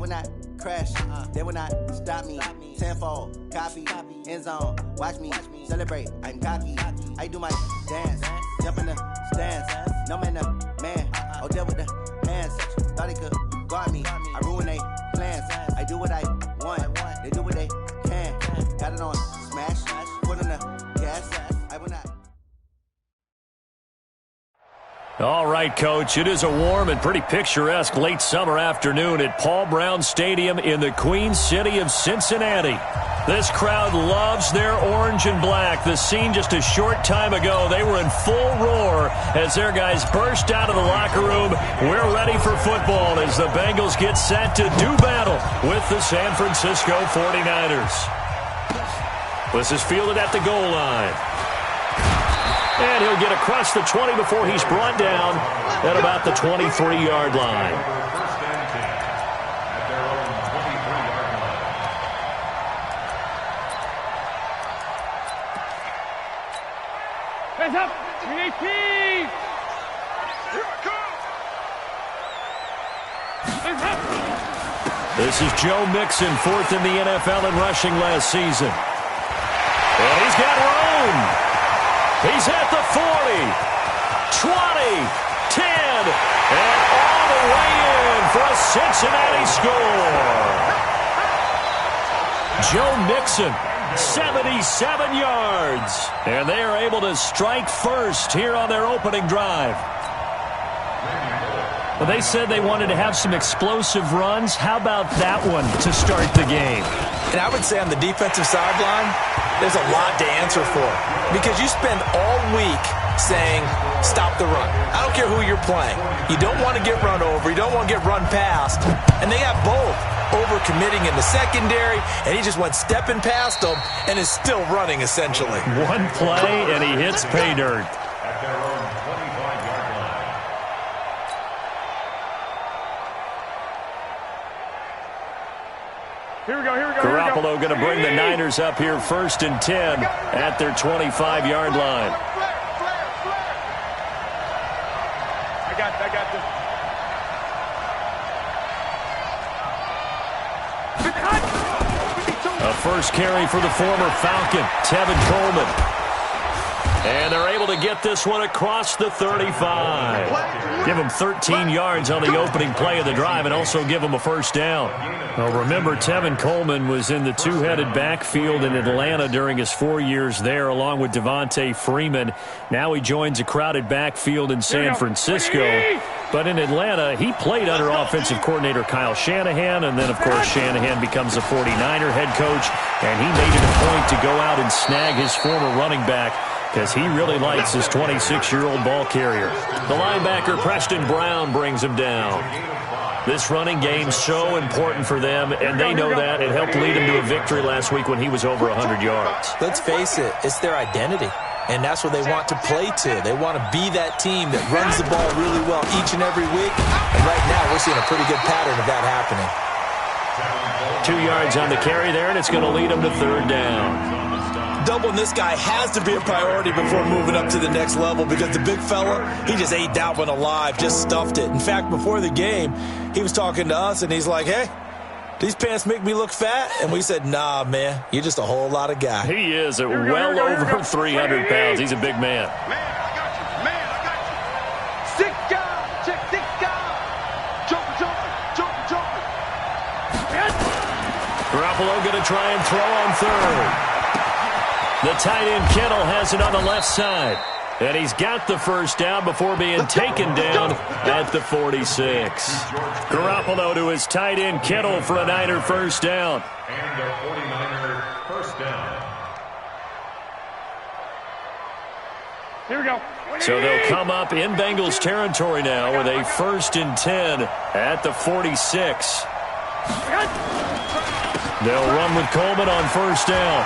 will not crash. They will not stop me. Tenfold, copy, end zone. Watch me celebrate. I'm cocky. I do my dance. Jump in the stands. No man, man. Oh, deal with the hands. Thought he could guard me. I ruin they plans. I do what I want. They do what they can. Got it on smash. Put on the gas. I will not. All right, Coach, it is a warm and pretty picturesque late summer afternoon at Paul Brown Stadium in the Queen City of Cincinnati. This crowd loves their orange and black. The scene just a short time ago, they were in full roar as their guys burst out of the locker room. We're ready for football as the Bengals get set to do battle with the San Francisco 49ers. This is fielded at the goal line. And he'll get across the 20 before he's brought down at about the 23-yard line. Hands up! 318! Hands up! This is Joe Mixon, fourth in the NFL in rushing last season. And he's got room. He's at the 40, 20, 10, and all the way in for a Cincinnati score. Joe Mixon, 77 yards. And they are able to strike first here on their opening drive. Well, they said they wanted to have some explosive runs. How about that one to start the game? And I would say on the defensive sideline, there's a lot to answer for. Because you spend all week saying, stop the run. I don't care who you're playing. You don't want to get run over. You don't want to get run past. And they have both. Overcommitting in the secondary, and he just went stepping past them and is still running, essentially. One play, and he hits pay dirt. Here we go. Garoppolo going to bring the Niners up here first and 10 at their 25-yard line. I got this. A first carry for the former Falcon, Tevin Coleman. And they're able to get this one across the 35. Give him 13 yards on the opening play of the drive and also give him a first down. Well, remember, Tevin Coleman was in the two-headed backfield in Atlanta during his 4 years there, along with Devontae Freeman. Now he joins a crowded backfield in San Francisco. But in Atlanta, he played under offensive coordinator Kyle Shanahan, and then, of course, Shanahan becomes a 49er head coach, and he made it a point to go out and snag his former running back because he really likes his 26-year-old ball carrier. The linebacker, Preston Brown, brings him down. This running game's so important for them, and they know that. It helped lead him to a victory last week when he was over 100 yards. Let's face it, it's their identity. And that's what they want to play to. They want to be that team that runs the ball really well each and every week. And right now, we're seeing a pretty good pattern of that happening. 2 yards on the carry there, and it's going to lead them to third down. Doubling this guy has to be a priority before moving up to the next level because the big fella, he just ate that one alive, just stuffed it. In fact, before the game, he was talking to us, and he's like, hey, these pants make me look fat? And we said, nah, man, you're just a whole lot of guy. He is at well over 300 pounds. He's a big man. Man, I got you. Six guys. Check 6 guys. Jumper. Garoppolo going to try and throw on third. The tight end Kittle has it on the left side. And he's got the first down before being taken down at the 46. Garoppolo to his tight end Kittle for a Niner first down. And a 49er first down. Here we go. So they'll come up in Bengals territory now with a first and 10 at the 46. They'll run with Coleman on first down.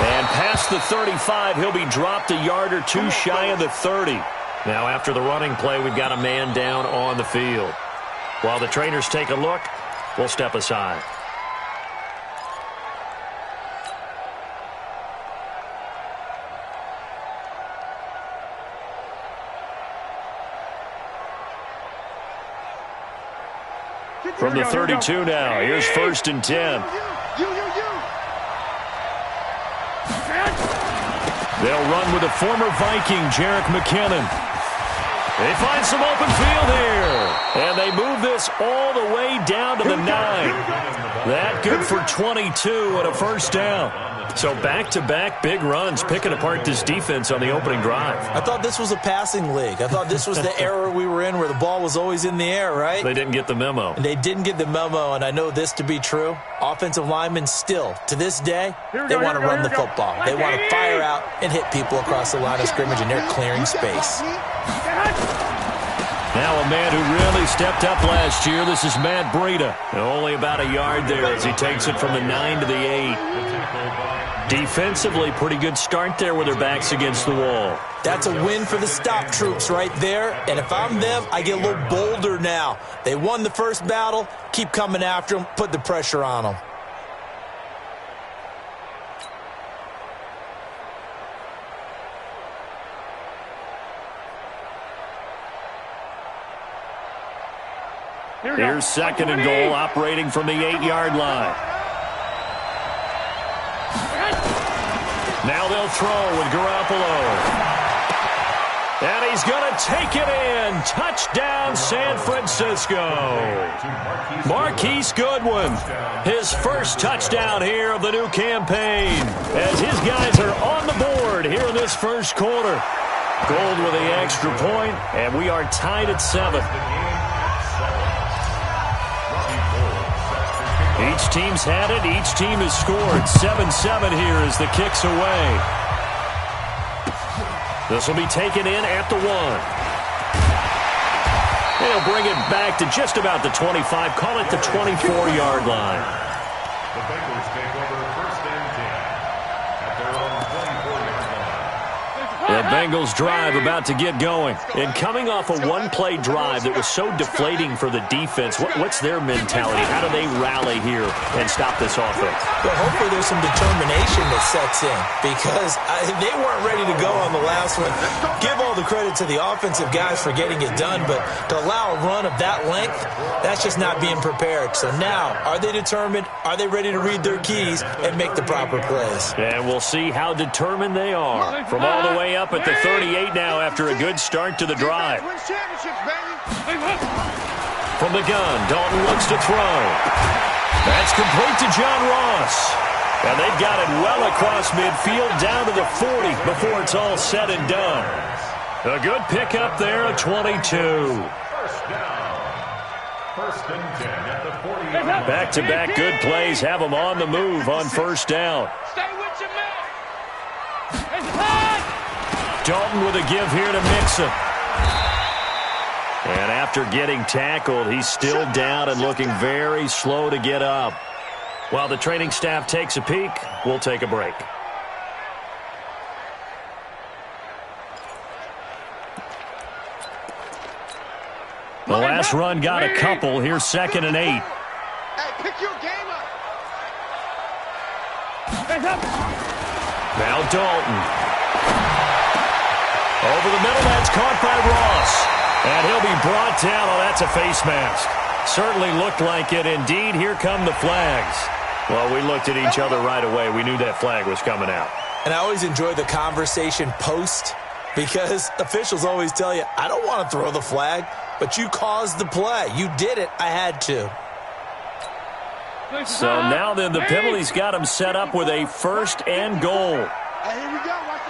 And past the 35, he'll be dropped a yard or two shy of the 30. Now, after the running play, we've got a man down on the field. While the trainers take a look, we'll step aside. From the 32 now, here's 1st and 10. They'll run with the former Viking, Jerick McKinnon. They find some open field here. And they move this all the way down to the 9. That good for 22 and a 1st down. So back-to-back big runs, picking apart this defense on the opening drive. I thought this was a passing league. I thought this was the era we were in where the ball was always in the air, right? They didn't get the memo. They didn't get the memo, and I know this to be true. Offensive linemen still, to this day, they want to run the football. They want to fire out and hit people across the line of scrimmage, and they're clearing space. Now a man who really stepped up last year. This is Matt Breida. Only about a yard there as he takes it from the 9 to the 8. Defensively, pretty good start there with their backs against the wall. That's a win for the stop troops right there. And if I'm them, I get a little bolder now. They won the first battle. Keep coming after them. Put the pressure on them. Here's 2nd and goal, operating from the 8-yard line. Now they'll throw with Garoppolo. And he's going to take it in. Touchdown, San Francisco. Marquise Goodwin, his first touchdown here of the new campaign, as his guys are on the board here in this first quarter. Gold with the extra point, and we are tied at 7. Each team's had it. Each team has scored. 7-7 here as the kick's away. This will be taken in at the 1. They'll bring it back to just about the 25. Call it the 24-yard line. The Bengals take over 1st and 10 at their own 24-yard line. The Bengals drive about to get going. And coming off a one-play drive that was so deflating for the defense, what's their mentality? How do they rally here and stop this offense? Well, hopefully there's some determination that sets in because they weren't ready to go on the last one. Give all the credit to the offensive guys for getting it done, but to allow a run of that length, that's just not being prepared. So now, are they determined? Are they ready to read their keys and make the proper plays? And we'll see how determined they are. From all the way up at the 38 now after a good start to the drive. From the gun, Dalton looks to throw. That's complete to John Ross. And they've got it well across midfield down to the 40 before it's all said and done. A good pickup there at 22. 1st down. 1st and 10 at the 40. Back-to-back good plays have them on the move on 1st down. Stay with your man. Dalton with a give here to Mixon. And after getting tackled, he's still down and looking very slow to get up. While the training staff takes a peek, we'll take a break. The last run got a couple. Here's 2nd and 8. Hey, pick your game up. Now Dalton. Over the middle, that's caught by Ross. And he'll be brought down. Oh, that's a face mask. Certainly looked like it. Indeed, here come the flags. Well, we looked at each other right away. We knew that flag was coming out. And I always enjoy the conversation post because officials always tell you, I don't want to throw the flag, but you caused the play. You did it. I had to. So now then, the penalty's got him set up with a 1st and goal. Hey, here we go. Watch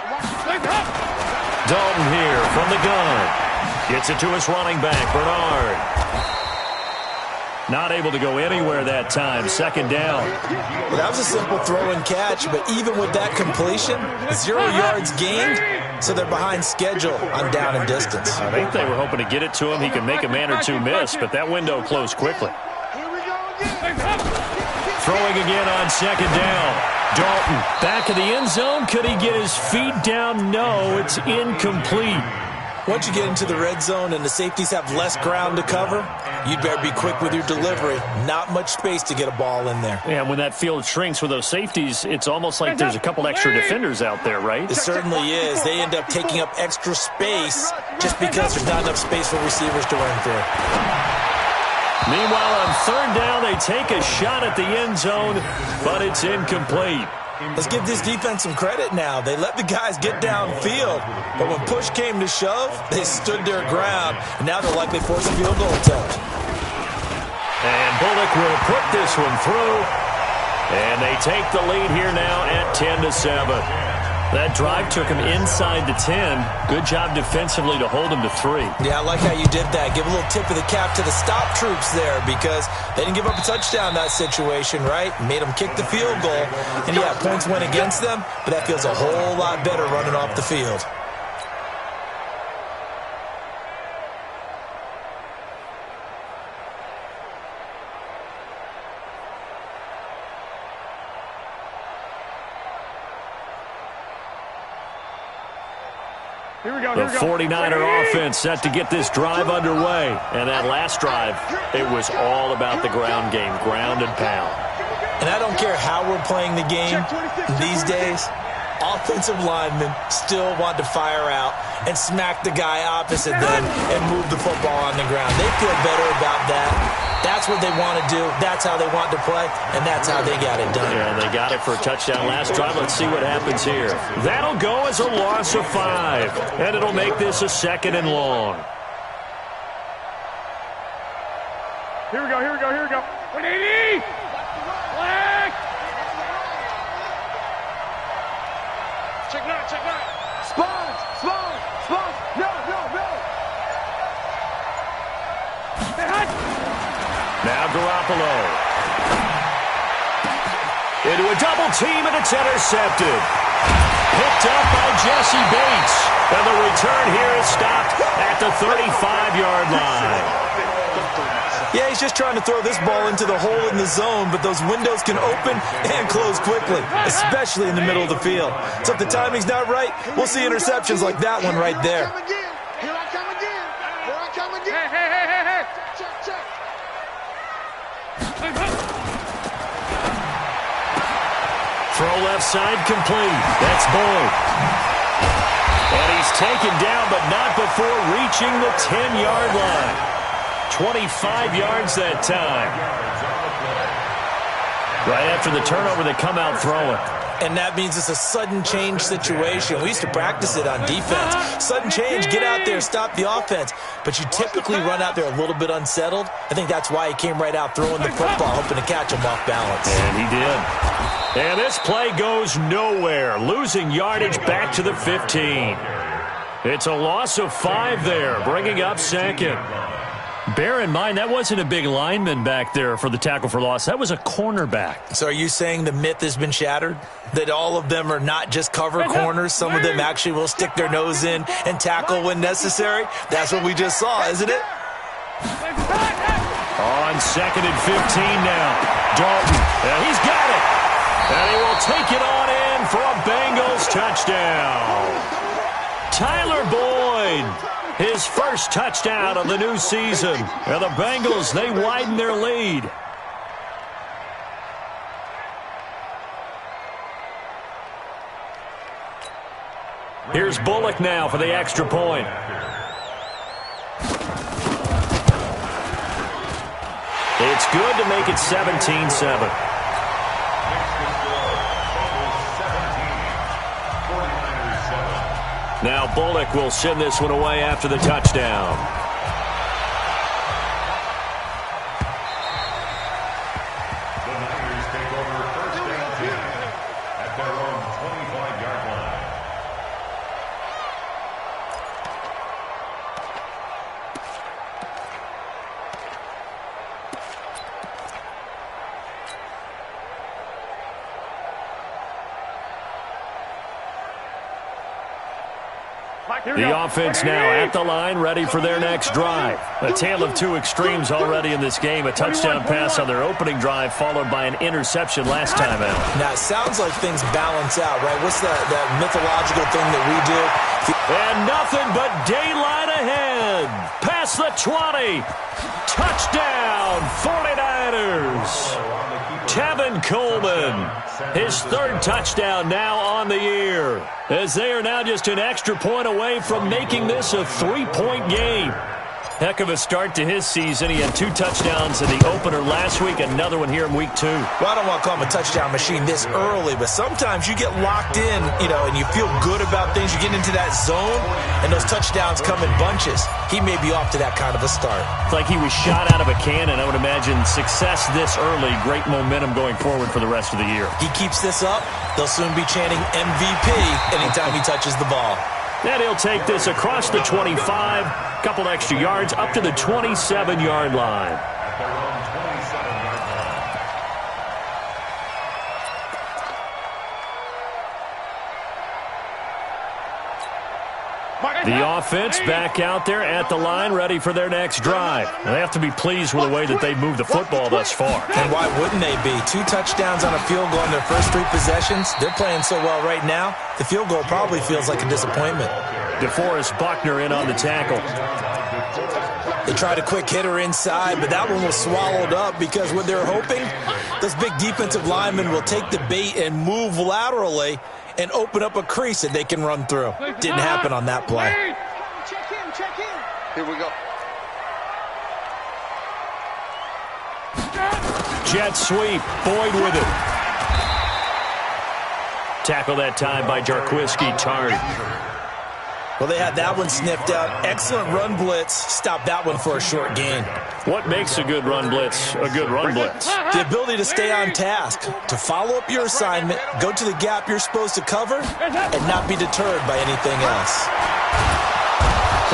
it. Dalton here from the gun. Gets it to his running back, Bernard. Not able to go anywhere that time. 2nd down. Well, that was a simple throw and catch, but even with that completion, 0 yards gained, so they're behind schedule on down and distance. I think they were hoping to get it to him. He could make a man or two miss, but that window closed quickly. Here we go again. Throwing again on 2nd down. Dalton back of the end zone. Could he get his feet down? No, it's incomplete. Once you get into the red zone and the safeties have less ground to cover, you'd better be quick with your delivery. Not much space to get a ball in there. Yeah, when that field shrinks with those safeties, it's almost like there's a couple extra defenders out there, right? It certainly is. They end up taking up extra space just because there's not enough space for receivers to run through. Meanwhile, on third down, they take a shot at the end zone, but it's incomplete. Let's give this defense some credit now. They let the guys get downfield, but when push came to shove, they stood their ground, and now they'll likely force a field goal attempt. And Bullock will put this one through, and they take the lead here now at 10-7. That drive took him inside the 10. Good job defensively to hold him to 3. Yeah, I like how you did that. Give a little tip of the cap to the stop troops there because they didn't give up a touchdown in that situation, right? Made them kick the field goal. And, yeah, points went against them, but that feels a whole lot better running off the field. The 49er offense set to get this drive underway. And that last drive, it was all about the ground game, ground and pound. And I don't care how we're playing the game these days, offensive linemen still want to fire out and smack the guy opposite them and move the football on the ground. They feel better about that. That's what they want to do. That's how they want to play, and that's how they got it done. Yeah, they got it for a touchdown last drive. Let's see what happens here. That'll go as a loss of 5, and it'll make this a 2nd and long. Here we go, here we go, here we go. 180! Black! Check 9, check 9. Spawns, spawns, spawns. No, no, no. Hey, hot. Now Garoppolo. Into a double team, and it's intercepted. Picked up by Jesse Bates. And the return here is stopped at the 35-yard line. Yeah, he's just trying to throw this ball into the hole in the zone, but those windows can open and close quickly, especially in the middle of the field. So if the timing's not right, we'll see interceptions like that one right there. Here I come again. Here I come again. Hey, hey, hey, hey, hey. Check, check. Throw left side complete. That's Boyd. And he's taken down, but not before reaching the 10-yard line. 25 yards that time. Right after the turnover, they come out throwing. And that means it's a sudden change situation. We used to practice it on defense. Sudden change, get out there, stop the offense. But you typically run out there a little bit unsettled. I think that's why he came right out throwing the football, hoping to catch him off balance. And he did. And this play goes nowhere, losing yardage back to the 15. It's a loss of 5 there, bringing up 2nd. Bear in mind, that wasn't a big lineman back there for the tackle for loss. That was a cornerback. So are you saying the myth has been shattered? That all of them are not just cover corners? Some of them actually will stick their nose in and tackle when necessary? That's what we just saw, isn't it? On 2nd and 15 now. Dalton. He's got it. And he will take it on in for a Bengals touchdown. Tyler Boyd. His first touchdown of the new season. And the Bengals, they widen their lead. Here's Bullock now for the extra point. It's good to make it 17-7. Now Bullock will send this one away after the touchdown. The Niners take over 1st and 10 at their own 25-yard line. The offense now at the line, ready for their next drive. A tale of 2 extremes already in this game. A touchdown pass on their opening drive, followed by an interception last time out. Now, it sounds like things balance out, right? What's that mythological thing that we do? And nothing but daylight ahead. Past the 20. Touchdown, 49ers. Tevin Coleman, his 3rd touchdown now on the year, as they are now just an extra point away from making this a 3-point game. Heck of a start to his season. He had 2 touchdowns in the opener last week, another one here in week 2. Well, I don't want to call him a touchdown machine this early, but sometimes you get locked in, and you feel good about things. You get into that zone, and those touchdowns come in bunches. He may be off to that kind of a start. It's like he was shot out of a cannon. I would imagine success this early, great momentum going forward for the rest of the year. He keeps this up, they'll soon be chanting MVP anytime he touches the ball. And he'll take this across the 25, couple extra yards, up to the 27-yard line. At their own 27-yard line. The offense back out there at the line, ready for their next drive. They have to be pleased with the way that they've moved the football thus far. And why wouldn't they be? 2 touchdowns on a field goal in their first 3 possessions. They're playing so well right now, the field goal probably feels like a disappointment. DeForest Buckner in on the tackle. They tried a quick hitter inside, but that one was swallowed up because what they're hoping, those big defensive linemen will take the bait and move laterally and open up a crease that they can run through. Didn't happen on that play. Check in. Here we go. Jet sweep. Boyd with it. Tackle that time by Jarquiski Tardy. Well, they had that one sniffed out. Excellent run blitz. Stopped that one for a short gain. What makes a good run blitz a good run blitz? The ability to stay on task, to follow up your assignment, go to the gap you're supposed to cover, and not be deterred by anything else.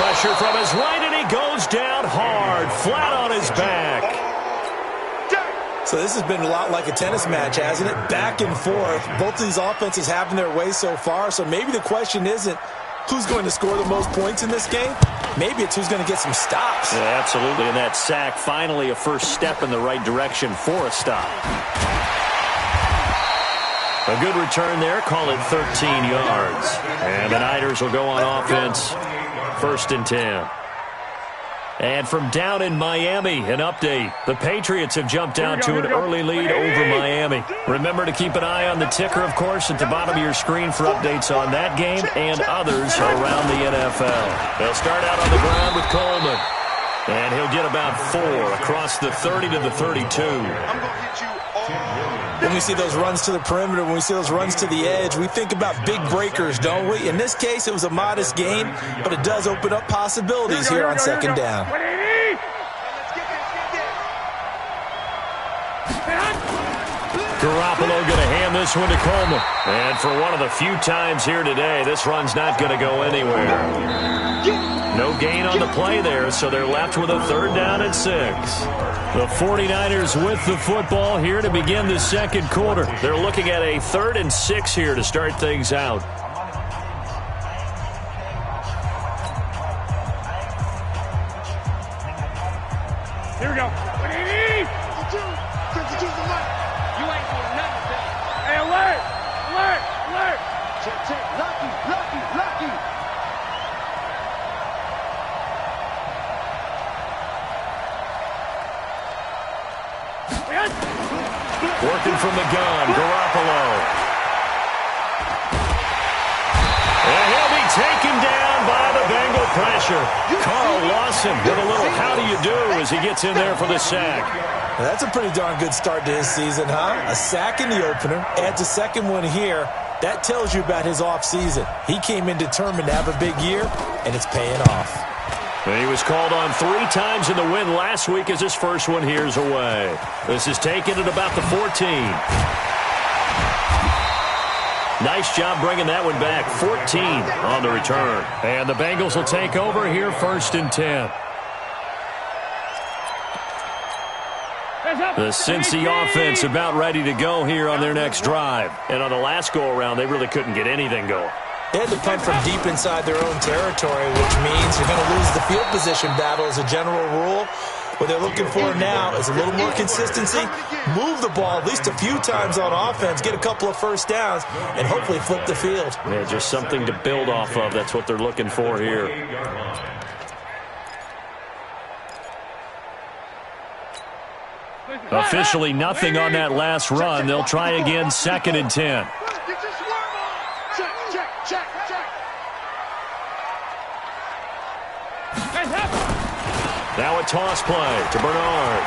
Pressure from his right, and he goes down hard, flat on his back. So this has been a lot like a tennis match, hasn't it? Back and forth. Both of these offenses having their way so far, so maybe the question isn't who's going to score the most points in this game. Maybe it's who's going to get some stops. Yeah, absolutely, and that sack, finally a first step in the right direction for a stop. A good return there, call it 13 yards. And the Niners will go on offense, 1st and 10. And from down in Miami, an update. The Patriots have jumped out to an early lead over Miami. Remember to keep an eye on the ticker, of course, at the bottom of your screen for updates on that game and others around the NFL. They'll start out on the ground with Coleman. And he'll get about 4 across the 30 to the 32. I'm going to hit you all. When we see those runs to the perimeter, when we see those runs to the edge, we think about big breakers, don't we? In this case, it was a modest gain, but it does open up possibilities here on 2nd down. Garoppolo going to hand this one to Coleman. And for one of the few times here today, this run's not going to go anywhere. No gain on the play there, so they're left with a 3rd down and 6. The 49ers with the football here to begin the 2nd quarter. They're looking at a 3rd and 6 here to start things out. Here we go. What do you need? 52 for Mike. You ain't doing nothing. Hey, alert! Alert! Alert! Check. Lucky. Working from the gun, Garoppolo. And he'll be taken down by the Bengal pressure. Carl Lawson with a little how do you do as he gets in there for the sack. Now, that's a pretty darn good start to his season, huh? A sack in the opener, adds a 2nd one here. That tells you about his offseason. He came in determined to have a big year, and it's paying off. He was called on 3 times in the win last week as his first one here's away. This is taken at about the 14. Nice job bringing that one back. 14 on the return. And the Bengals will take over here 1st and 10. The Cincy offense about ready to go here on their next drive. And on the last go-around, they really couldn't get anything going. They had to punt from deep inside their own territory, which means you're going to lose the field position battle as a general rule. What they're looking for now is a little more consistency, move the ball at least a few times on offense, get a couple of 1st downs, and hopefully flip the field. Yeah, just something to build off of. That's what they're looking for here. Officially nothing on that last run. They'll try again 2nd and 10. Now a toss play to Bernard.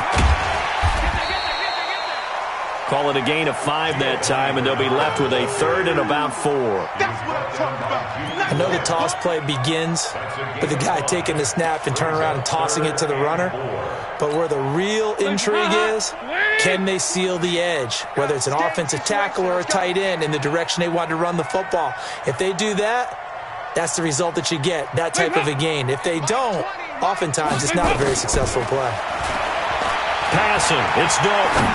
Call it a gain of 5 that time, and they'll be left with a 3rd and about 4. That's what I'm talking about. I know the toss play begins with the guy taking the snap and turning around and tossing it to the runner. But where the real intrigue is, can they seal the edge? Whether it's an offensive tackle or a tight end in the direction they want to run the football. If they do that, that's the result that you get, that type of a gain. If they don't, oftentimes it's not a very successful play. Passing, it's Dalton.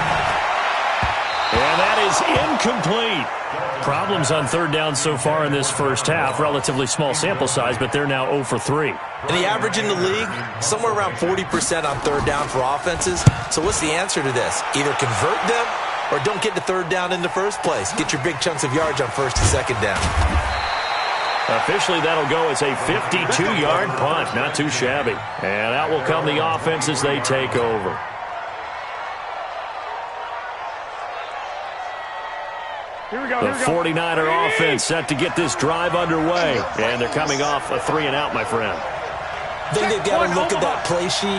And that is incomplete. Problems on 3rd down so far in this first half. Relatively small sample size, but they're now 0 for 3. And the average in the league, somewhere around 40% on 3rd down for offenses. So what's the answer to this? Either convert them or don't get to 3rd down in the first place. Get your big chunks of yards on 1st and 2nd down. Officially, that'll go as a 52-yard punt. Not too shabby. And out will come the offense as they take over. The 49er offense set to get this drive underway. And they're coming off a 3-and-out, my friend. I think they've got to look at that play sheet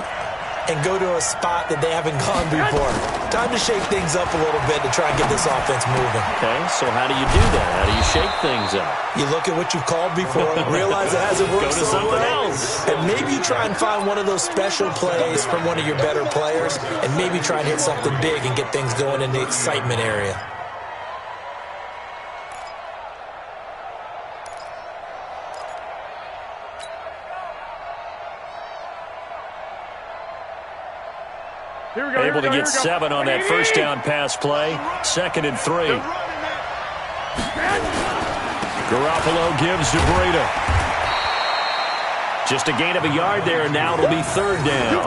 and go to a spot that they haven't gone before. Time to shake things up a little bit to try and get this offense moving. Okay, so how do you do that? How do you shake things up? You look at what you've called before, realize it hasn't worked Go to so something well, else. and maybe you try and find one of those special plays from one of your better players, and maybe try and hit something big and get things going in the excitement area. Able to get 7 on that first down pass play. 2nd and 3. Garoppolo gives to Breida. Just a gain of a yard there, and now it'll be 3rd down.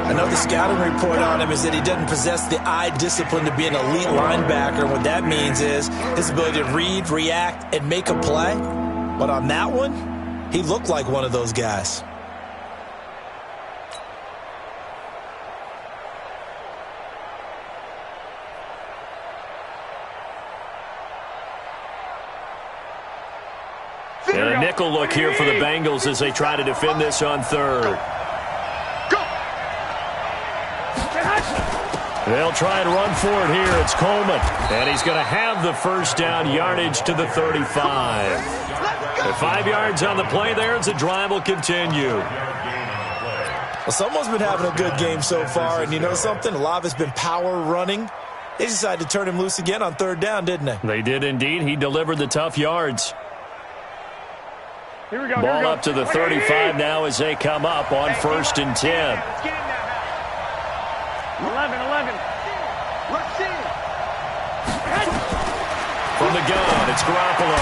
I know the scouting report on him is that he doesn't possess the eye discipline to be an elite linebacker. And what that means is his ability to read, react, and make a play. But on that one, he looked like one of those guys. And a nickel look here for the Bengals as they try to defend this on 3rd. They'll try and run for it here. It's Coleman. And he's going to have the first down, yardage to the 35. With 5 yards on the play there as the drive will continue. Well, someone's been having a good game so far, and you know something? A lot of it's been power running. They decided to turn him loose again on 3rd down, didn't they? They did indeed. He delivered the tough yards. Here we go. Ball up to the 35 now as they come up on 1st and 10. 11. Let's see. From the gun, it's Garoppolo.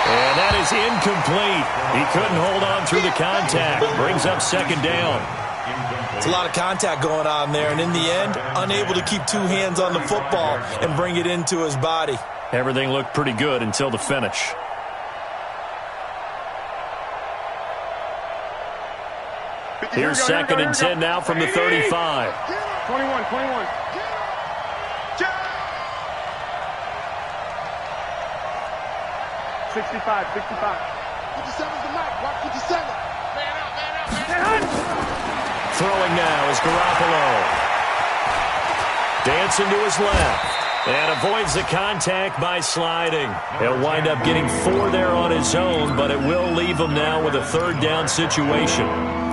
And that is incomplete. He couldn't hold on through the contact. Brings up 2nd down. It's a lot of contact going on there, and in the end, unable to keep 2 hands on the football and bring it into his body. Everything looked pretty good until the finish. Here's 2nd and 10 now from the 35. 21. 65. 57's the mic. Watch 57. Man out. Throwing now is Garoppolo. Dancing to his left. And avoids the contact by sliding. He'll wind up getting 4 there on his own, but it will leave him now with a 3rd down situation.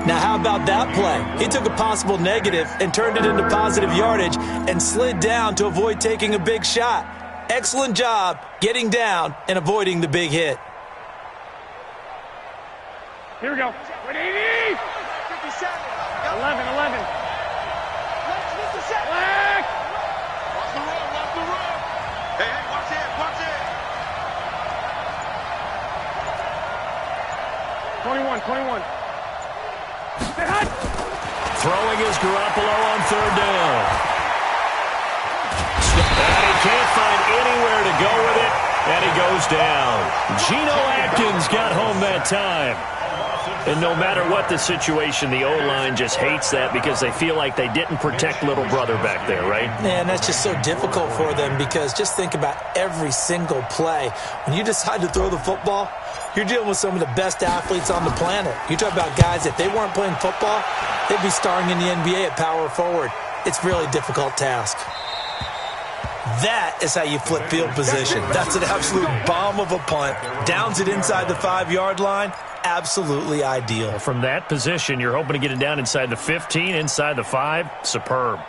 Now, how about that play? He took a possible negative and turned it into positive yardage and slid down to avoid taking a big shot. Excellent job getting down and avoiding the big hit. Here we go. 180. 57. 11. Black. Watch the run. Hey, watch it. 21. Throwing is Garoppolo on 3rd down. And he can't find anywhere to go with it. And he goes down. Geno Atkins got home that time. And no matter what the situation, the O-line just hates that because they feel like they didn't protect little brother back there, right? Yeah, and that's just so difficult for them because just think about every single play. When you decide to throw the football, you're dealing with some of the best athletes on the planet. You talk about guys, if they weren't playing football, they'd be starring in the NBA at power forward. It's a really difficult task. That is how you flip field position. That's an absolute bomb of a punt. Downs it inside the 5-yard line. Absolutely ideal. From that position, you're hoping to get it down inside the 15, inside the 5. Superb.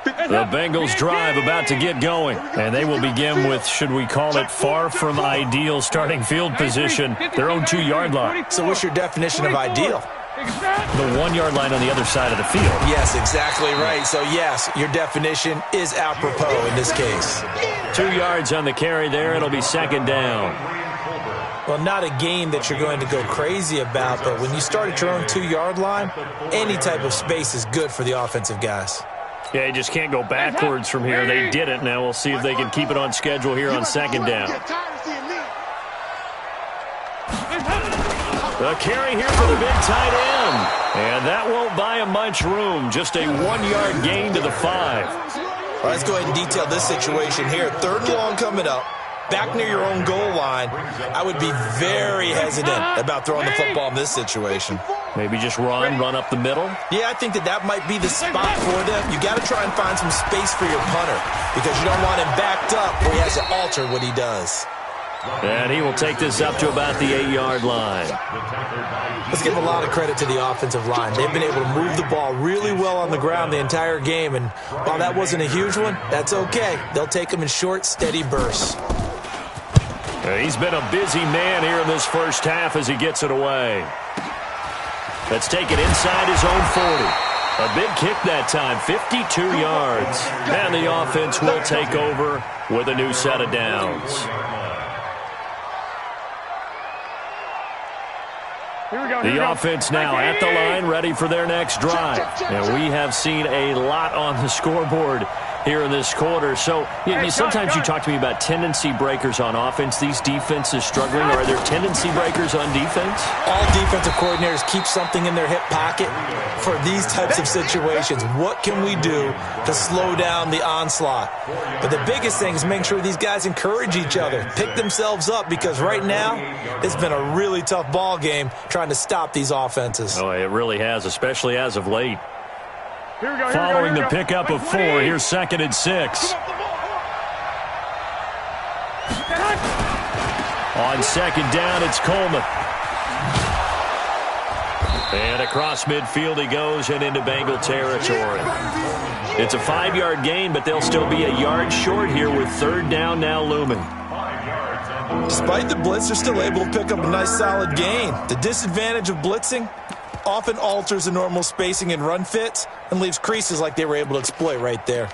The Bengals drive about to get going, and they will begin with, should we call it, far from ideal starting field position, their own 2-yard line. So what's your definition of ideal? The 1-yard line on the other side of the field. Yes, exactly right. So, yes, your definition is apropos in this case. 2 yards on the carry there. It'll be second down. Well, not a game that you're going to go crazy about, but when you start at your own 2-yard line, any type of space is good for the offensive guys. Yeah, you just can't go backwards from here. They did it. Now we'll see if they can keep it on schedule here on second down. The carry here for the big tight end. And that won't buy him much room. Just a 1-yard gain to the 5. Well, let's go ahead and detail this situation here. 3rd and long coming up. Back near your own goal line. I would be very hesitant about throwing the football in this situation. Maybe just run up the middle? Yeah, I think that might be the spot for them. You got to try and find some space for your punter because you don't want him backed up where he has to alter what he does. And he will take this up to about the 8-yard line. Let's give a lot of credit to the offensive line. They've been able to move the ball really well on the ground the entire game. And while that wasn't a huge one, that's okay. They'll take them in short, steady bursts. He's been a busy man here in this first half as he gets it away. Let's take it inside his own 40. A big kick that time, 52 yards. And the offense will take over with a new set of downs. The offense now at the line, ready for their next drive. And we have seen a lot on the scoreboard here in this quarter. So sometimes you talk to me about tendency breakers on offense. These defenses struggling. Are there tendency breakers on defense? All defensive coordinators keep something in their hip pocket for these types of situations. What can we do to slow down the onslaught? But the biggest thing is making sure these guys encourage each other, pick themselves up, because right now it's been a really tough ball game trying to stop these offenses. Oh, it really has, especially as of late. Following the pickup of 4, here's 2nd and 6. On second down, it's Coleman. And across midfield he goes and into Bengal territory. It's a 5-yard gain, but they'll still be a yard short here with 3rd down now looming. Despite the blitz, they're still able to pick up a nice solid gain. The disadvantage of blitzing often alters the normal spacing and run fits and leaves creases like they were able to exploit right there.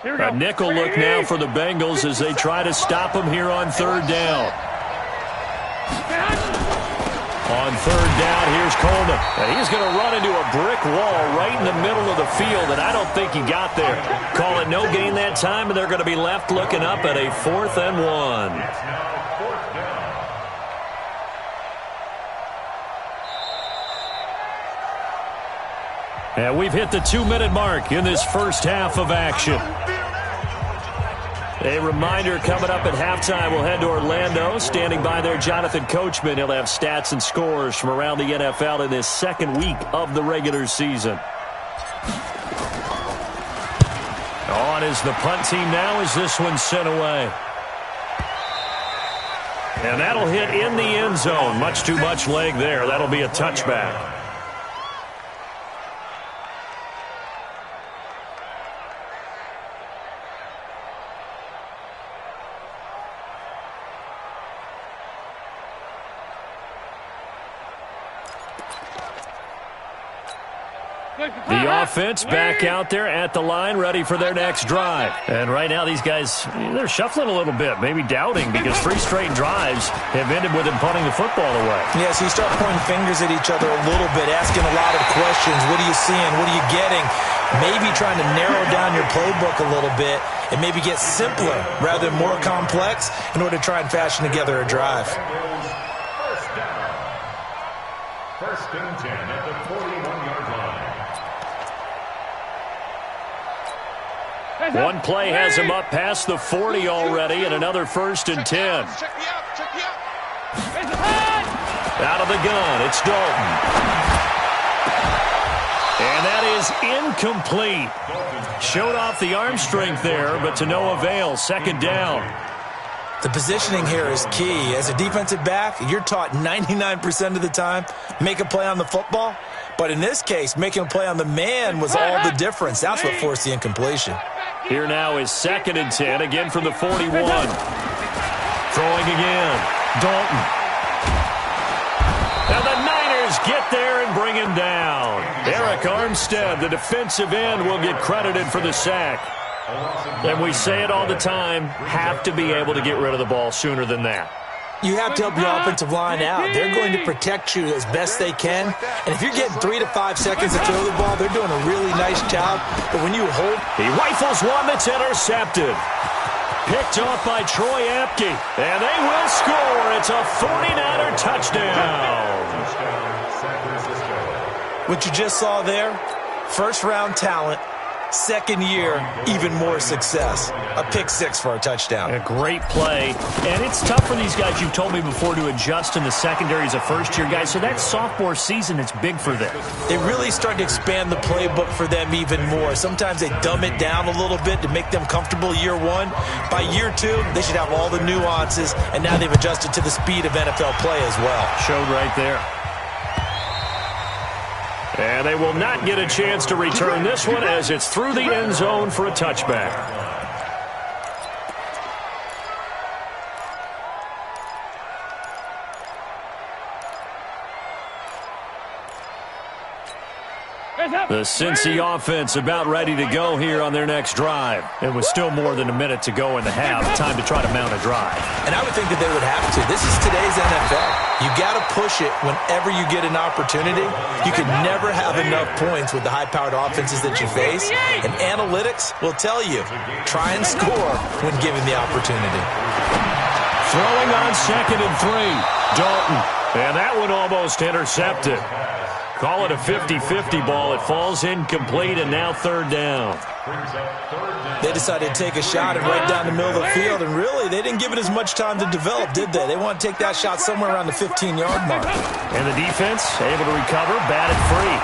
A nickel look now for the Bengals as they try to stop him here on 3rd down. On 3rd down, here's Coleman. And he's going to run into a brick wall right in the middle of the field, and I don't think he got there. Call it no gain that time, and they're going to be left looking up at a 4th and 1. And we've hit the 2-minute mark in this first half of action. A reminder coming up at halftime, we'll head to Orlando. Standing by there, Jonathan Coachman. He'll have stats and scores from around the NFL in this second week of the regular season. On is the punt team now as this one's sent away. And that'll hit in the end zone. Much too much leg there. That'll be a touchback. The offense back out there at the line, ready for their next drive. And right now, these guys, they're shuffling a little bit, maybe doubting, because 3 straight drives have ended with them punting the football away. Yeah, so you start pointing fingers at each other a little bit, asking a lot of questions. What are you seeing? What are you getting? Maybe trying to narrow down your playbook a little bit and maybe get simpler rather than more complex in order to try and fashion together a drive. First and 10 at the 41-yard line. One play has him up past the 40 already, and another 1st and 10. Out of the gun, it's Dalton. And that is incomplete. Showed off the arm strength there, but to no avail. 2nd down. The positioning here is key. As a defensive back, you're taught 99% of the time, make a play on the football. But in this case, making a play on the man was all the difference. That's what forced the incompletion. Here now is 2nd and 10, again from the 41. Throwing again. Dalton. And the Niners get there and bring him down. Eric Armstead, the defensive end, will get credited for the sack. And we say it all the time, have to be able to get rid of the ball sooner than that. You have to help your offensive line out. They're going to protect you as best they can. And if you're getting 3 to 5 seconds to throw the ball, they're doing a really nice job. But when you hold... He rifles one that's intercepted. Picked off by Troy Apke. And they will score. It's a 49er touchdown. What you just saw there, first-round talent. 2nd year, even more success. A pick 6 for a touchdown. A great play. And it's tough for these guys, you've told me before, to adjust in the secondary as a first-year guy. So that sophomore season is big for them. They really start to expand the playbook for them even more. Sometimes they dumb it down a little bit to make them comfortable year 1. By year 2, they should have all the nuances, and now they've adjusted to the speed of NFL play as well. Showed right there. And they will not get a chance to return this one as it's through the end zone for a touchback. The Cincy offense about ready to go here on their next drive. It was still more than a minute to go in the half. Time to try to mount a drive. And I would think that they would have to. This is today's NFL. You got to push it whenever you get an opportunity. You can never have enough points with the high-powered offenses that you face. And analytics will tell you, try and score when given the opportunity. Throwing on 2nd and 3. Dalton. And that one almost intercepted. Call it a 50-50 ball. It falls incomplete, and now 3rd down. They decided to take a shot and right down the middle of the field, and really, they didn't give it as much time to develop, did they? They want to take that shot somewhere around the 15-yard mark. And the defense able to recover, batted free.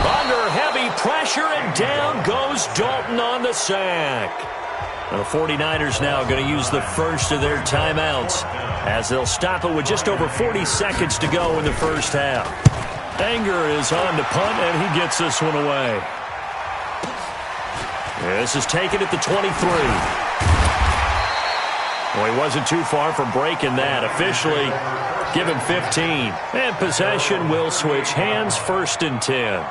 Under heavy pressure, and down goes Dalton on the sack. And the 49ers now going to use the first of their timeouts as they'll stop it with just over 40 seconds to go in the first half. Anger is on to punt, and he gets this one away. This is taken at the 23. Well, he wasn't too far from breaking that. Officially, give him 15. And possession will switch hands, 1st and 10.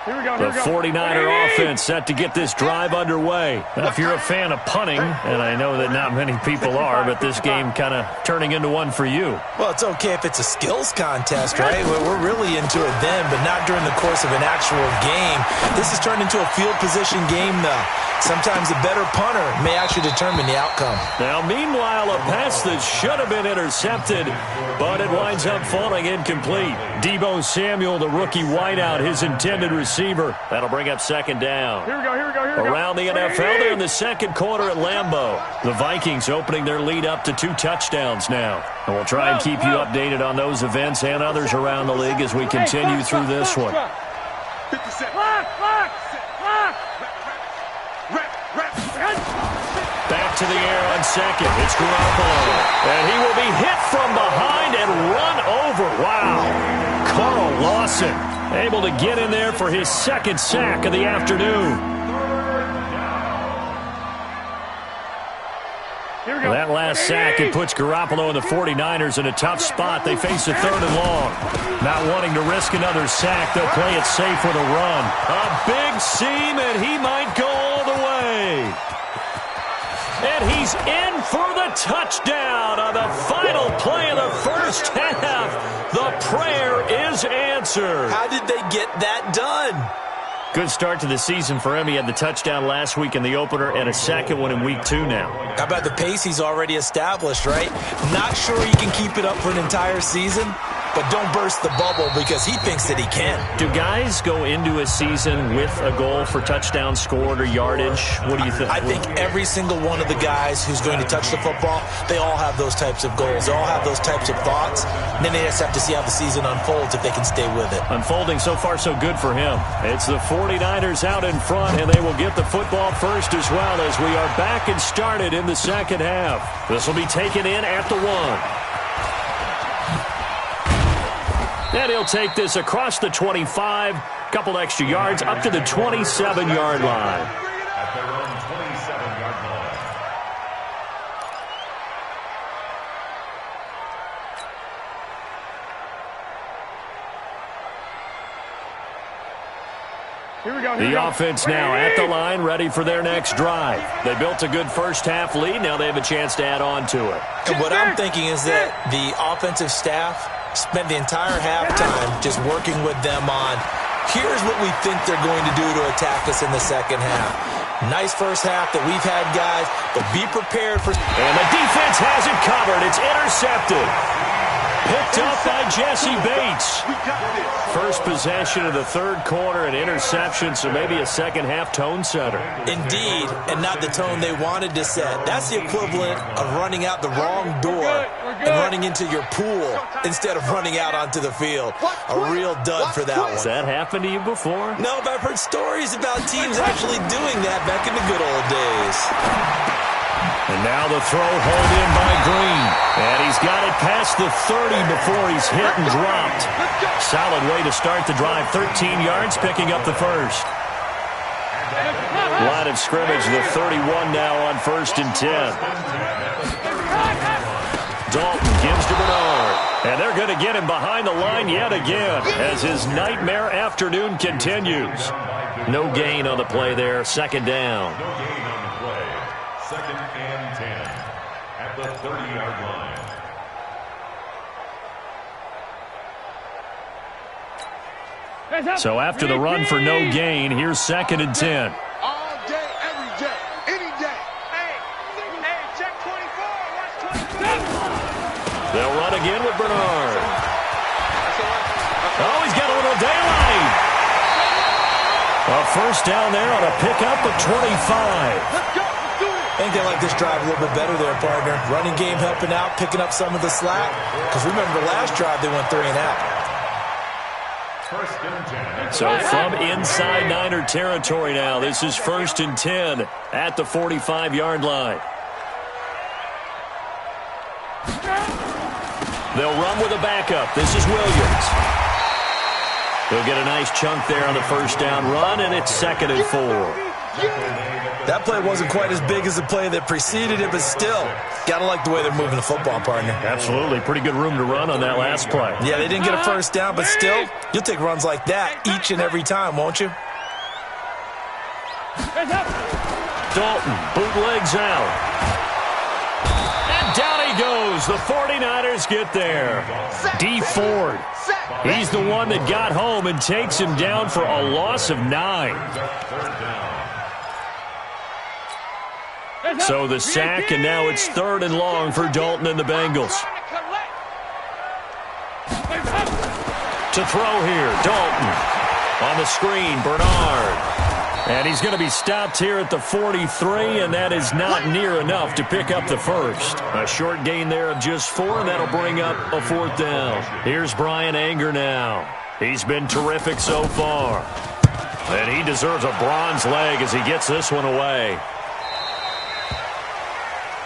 The 49er offense set to get this drive underway. Now, if you're a fan of punting, and I know that not many people are, but this game kind of turning into one for you. Well, it's okay if it's a skills contest, right? We're really into it then, but not during the course of an actual game. This has turned into a field position game, though. Sometimes a better punter may actually determine the outcome. Now, meanwhile, a pass that should have been intercepted, but it winds up falling incomplete. Deebo Samuel, the rookie wideout, his intended receiver. That'll bring up 2nd down. Here we go. Around the NFL, they're in the 2nd quarter at Lambeau. The Vikings opening their lead up to 2 touchdowns now. And we'll try and keep you updated on those events and others around the league as we continue through this one. Back to the air on 2nd. It's Garoppolo. And he will be hit from behind and run over. Wow. Carl Lawson able to get in there for his 2nd sack of the afternoon. That last last sack. It puts Garoppolo and the 49ers in a tough spot. They face a 3rd and long. Not wanting to risk another sack, they'll play it safe with a run. A big seam, and he might go all the way. And he's in for the touchdown on the final play of the first half. The prayer is answered. How did they get that done? Good start to the season for him. He had the touchdown last week in the opener and a second one in week 2 now. How about the pace he's already established, right? Not sure he can keep it up for an entire season, but don't burst the bubble because he thinks that he can. Do guys go into a season with a goal for touchdown scored or yardage? What do you think? I think every single one of the guys who's going to touch the football, they all have those types of goals. They all have those types of thoughts. And then they just have to see how the season unfolds if they can stay with it. Unfolding so far so good for him. It's the 49ers out in front, and they will get the football first as well as we are back and started in the second half. This will be taken in at the 1. And he'll take this across the 25, couple extra yards, up to the 27-yard line. At their own 27-yard line. Here we go. The offense now at the line, ready for their next drive. They built a good first-half lead. Now they have a chance to add on to it. And what I'm thinking is that the offensive staff spent the entire halftime just working with them on, here's what we think they're going to do to attack us in the second half. Nice first half that we've had, guys, but be prepared for... And the defense has it covered. It's intercepted. Picked up by Jesse Bates. First possession of the 3rd quarter, an interception, so maybe a second-half tone setter. Indeed, and not the tone they wanted to set. That's the equivalent of running out the wrong door and running into your pool instead of running out onto the field. A real dud for that one. Has that happened to you before? No, but I've heard stories about teams actually doing that back in the good old days. And now the throw hauled in by Green. And he's got it past the 30 before he's hit and dropped. Solid way to start the drive. 13 yards, picking up the first. Line of scrimmage, the 31 now on 1st and 10. Dalton gives to Bernard. And they're going to get him behind the line yet again as his nightmare afternoon continues. No gain on the play there. 2nd down. No gain on the play. 2nd and 10 at the 30-yard line. So after the run for no gain, here's 2nd and 10. All day, every day, any day. Hey, check 24. Watch 24. They'll run again with Bernard. Oh, he's got a little daylight. A first down there on a pickup of 25. I think they like this drive a little bit better there, partner. Running game helping out, picking up some of the slack. Because remember, the last drive they went 3 and out. So from inside Niner territory now, this is 1st and 10 at the 45-yard line. They'll run with a backup. This is Williams. They'll get a nice chunk there on the first down run, and it's 2nd and 4. That play wasn't quite as big as the play that preceded it, but still, gotta like the way they're moving the football, partner. Absolutely. Pretty good room to run on that last play. Yeah, they didn't get a first down, but still, you'll take runs like that each and every time, won't you? Dalton bootlegs out. And down he goes. The 49ers get there. D. Ford. He's the one that got home and takes him down for a loss of 9. So the sack, and now it's 3rd and long for Dalton and the Bengals. To throw here, Dalton. On the screen, Bernard. And he's going to be stopped here at the 43, and that is not near enough to pick up the first. A short gain there of just 4, and that'll bring up a 4th down. Here's Brian Anger now. He's been terrific so far. And he deserves a bronze leg as he gets this one away.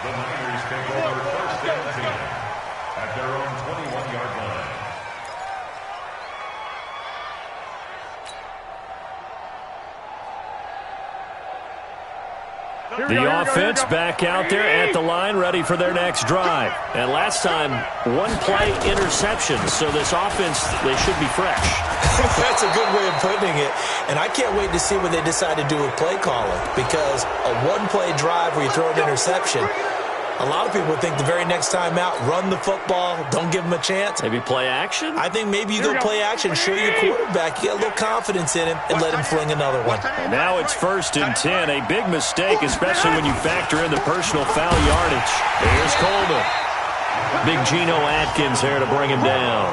The Niners take over 1st and 10 at their own 21-yard line. The offense back out there at the line, ready for their next drive. And last time, one-play interception, so this offense, they should be fresh. That's a good way of putting it. And I can't wait to see what they decide to do with play calling, because a one-play drive where you throw an interception, a lot of people think the very next time out, run the football, don't give them a chance. Maybe play action? I think maybe you go play action, show your quarterback, you get a little confidence in him, and let him fling another one. And now it's 1st and 10, a big mistake, especially when you factor in the personal foul yardage. Here's Coleman. Big Geno Atkins here to bring him down.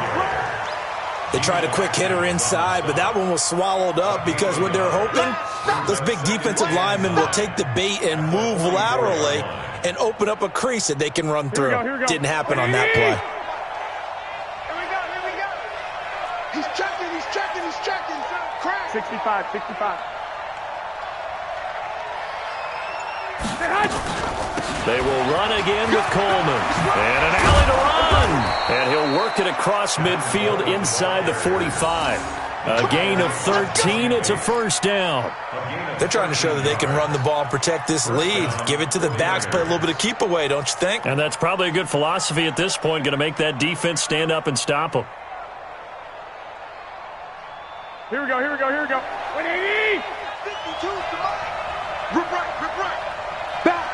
They tried a quick hitter inside, but that one was swallowed up because what they're hoping, those big defensive linemen will take the bait and move laterally and open up a crease that they can run through. Didn't happen on that play. Here we go. He's checking. Crack. 65. They will run again with Coleman. And an alley to run. And he'll work it across midfield inside the 45. A gain of 13. It's a 1st down. They're trying to show that they can run the ball and protect this lead. Give it to the backs, play a little bit of keep away, don't you think? And that's probably a good philosophy at this point, going to make that defense stand up and stop them. Here we go. 180. 52 to mine. Rip right. Back.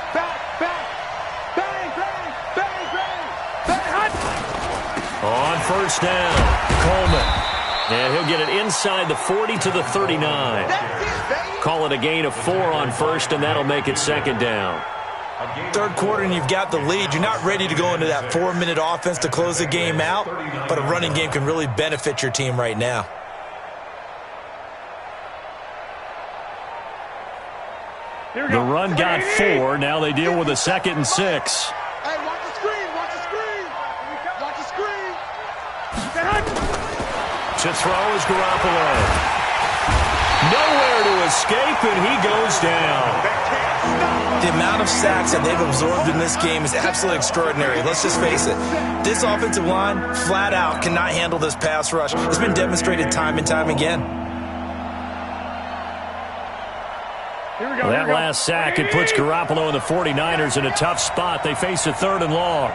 Bang. On 1st down, Coleman. And he'll get it inside the 40 to the 39. Call it a gain of 4 on 1st, and that'll make it 2nd down. 3rd quarter and you've got the lead. You're not ready to go into that 4-minute offense to close the game out, but a running game can really benefit your team right now. The run got 4. Now they deal with a 2nd and 6. Hey, watch the screen. To throw is Garoppolo. Nowhere to escape, and he goes down. The amount of sacks that they've absorbed in this game is absolutely extraordinary. Let's just face it. This offensive line, flat out, cannot handle this pass rush. It's been demonstrated time and time again. That last sack, it puts Garoppolo and the 49ers in a tough spot. They face a 3rd and long.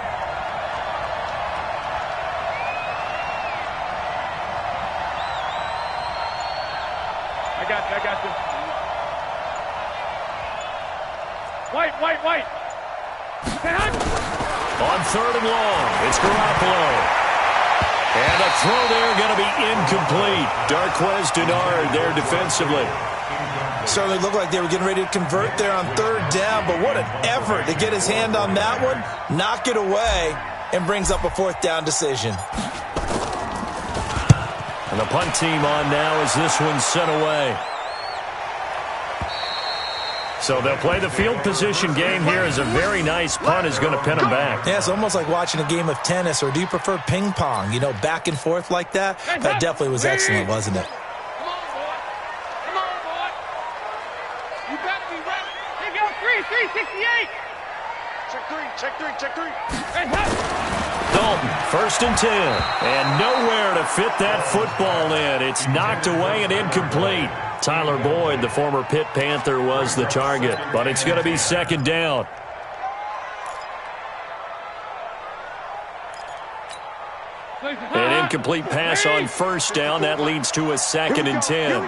I got this. White. On 3rd and long, it's Garoppolo. And the throw there going to be incomplete. Darquez Denard there defensively. Certainly looked like they were getting ready to convert there on 3rd down, but what an effort to get his hand on that one, knock it away, and brings up a 4th down decision. And the punt team on now as this one's sent away. So they'll play the field position game here as a very nice punt is going to pin them back. Yeah, it's almost like watching a game of tennis, or do you prefer ping pong? You know, back and forth like that? That definitely was excellent, wasn't it? Come on, boy. You better be ready. Here goes 368. Check three. Dalton, 1st and 10. And nowhere to fit that football in. It's knocked away and incomplete. Tyler Boyd, the former Pitt Panther, was the target. But it's going to be 2nd down. An incomplete pass on 1st down. That leads to a 2nd and 10.